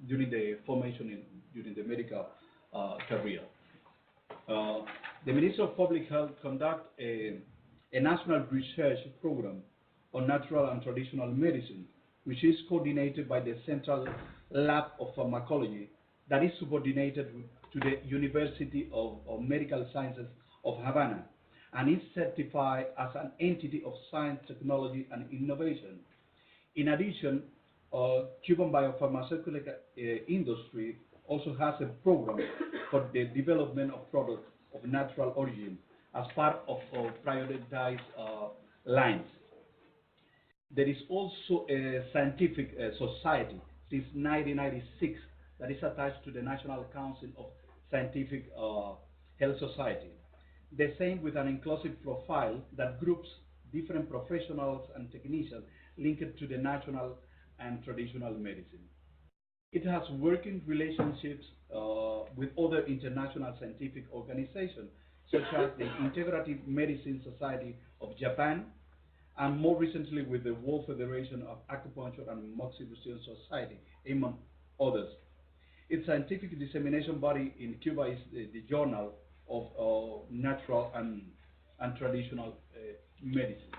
during the formation during the medical career. The Ministry of Public Health conducts a national research program on natural and traditional medicine, which is coordinated by the Central Lab of Pharmacology that is subordinated to the University of Medical Sciences of Havana, and is certified as an entity of science, technology, and innovation. In addition, Cuban biopharmaceutical industry also has a program for the development of products of natural origin as part of prioritized lines. There is also a scientific society since 1996 that is attached to the National Council of Scientific Health Society. The same with an inclusive profile that groups different professionals and technicians linked to the natural and traditional medicine. It has working relationships with other international scientific organizations, such as the Integrative Medicine Society of Japan, and more recently with the World Federation of Acupuncture and Moxibustion Society, among others. Its scientific dissemination body in Cuba is the Journal of Natural and Traditional Medicine.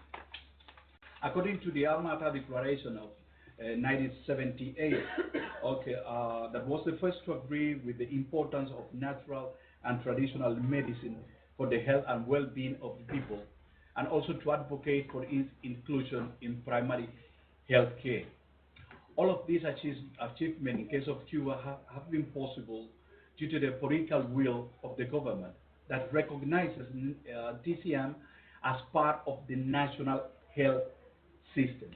According to the Alma Ata Declaration of 1978, that was the first to agree with the importance of natural and traditional medicine for the health and well-being of the people, and also to advocate for its inclusion in primary health care. All of these achievements in case of Cuba have been possible due to the political will of the government that recognizes TCM as part of the national health system.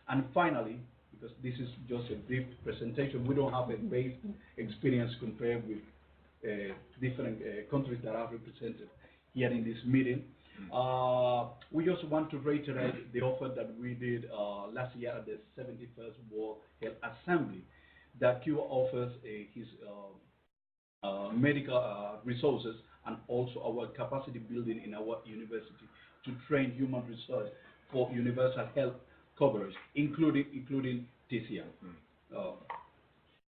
And finally, because this is just a brief presentation, we don't have a vast experience compared with different countries that are represented here in this meeting. We just want to reiterate the offer that we did last year at the 71st World Health Assembly, that Cuba offers his medical resources and also our capacity building in our university to train human resources for universal health coverage, including TCM.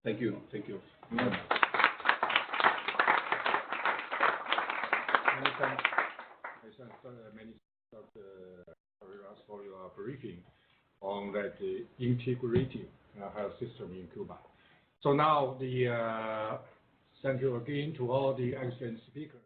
Thank you. Thank you. Many thanks. Many thanks for your briefing on that integrative health system in Cuba. So now thank you again to all the excellent speakers.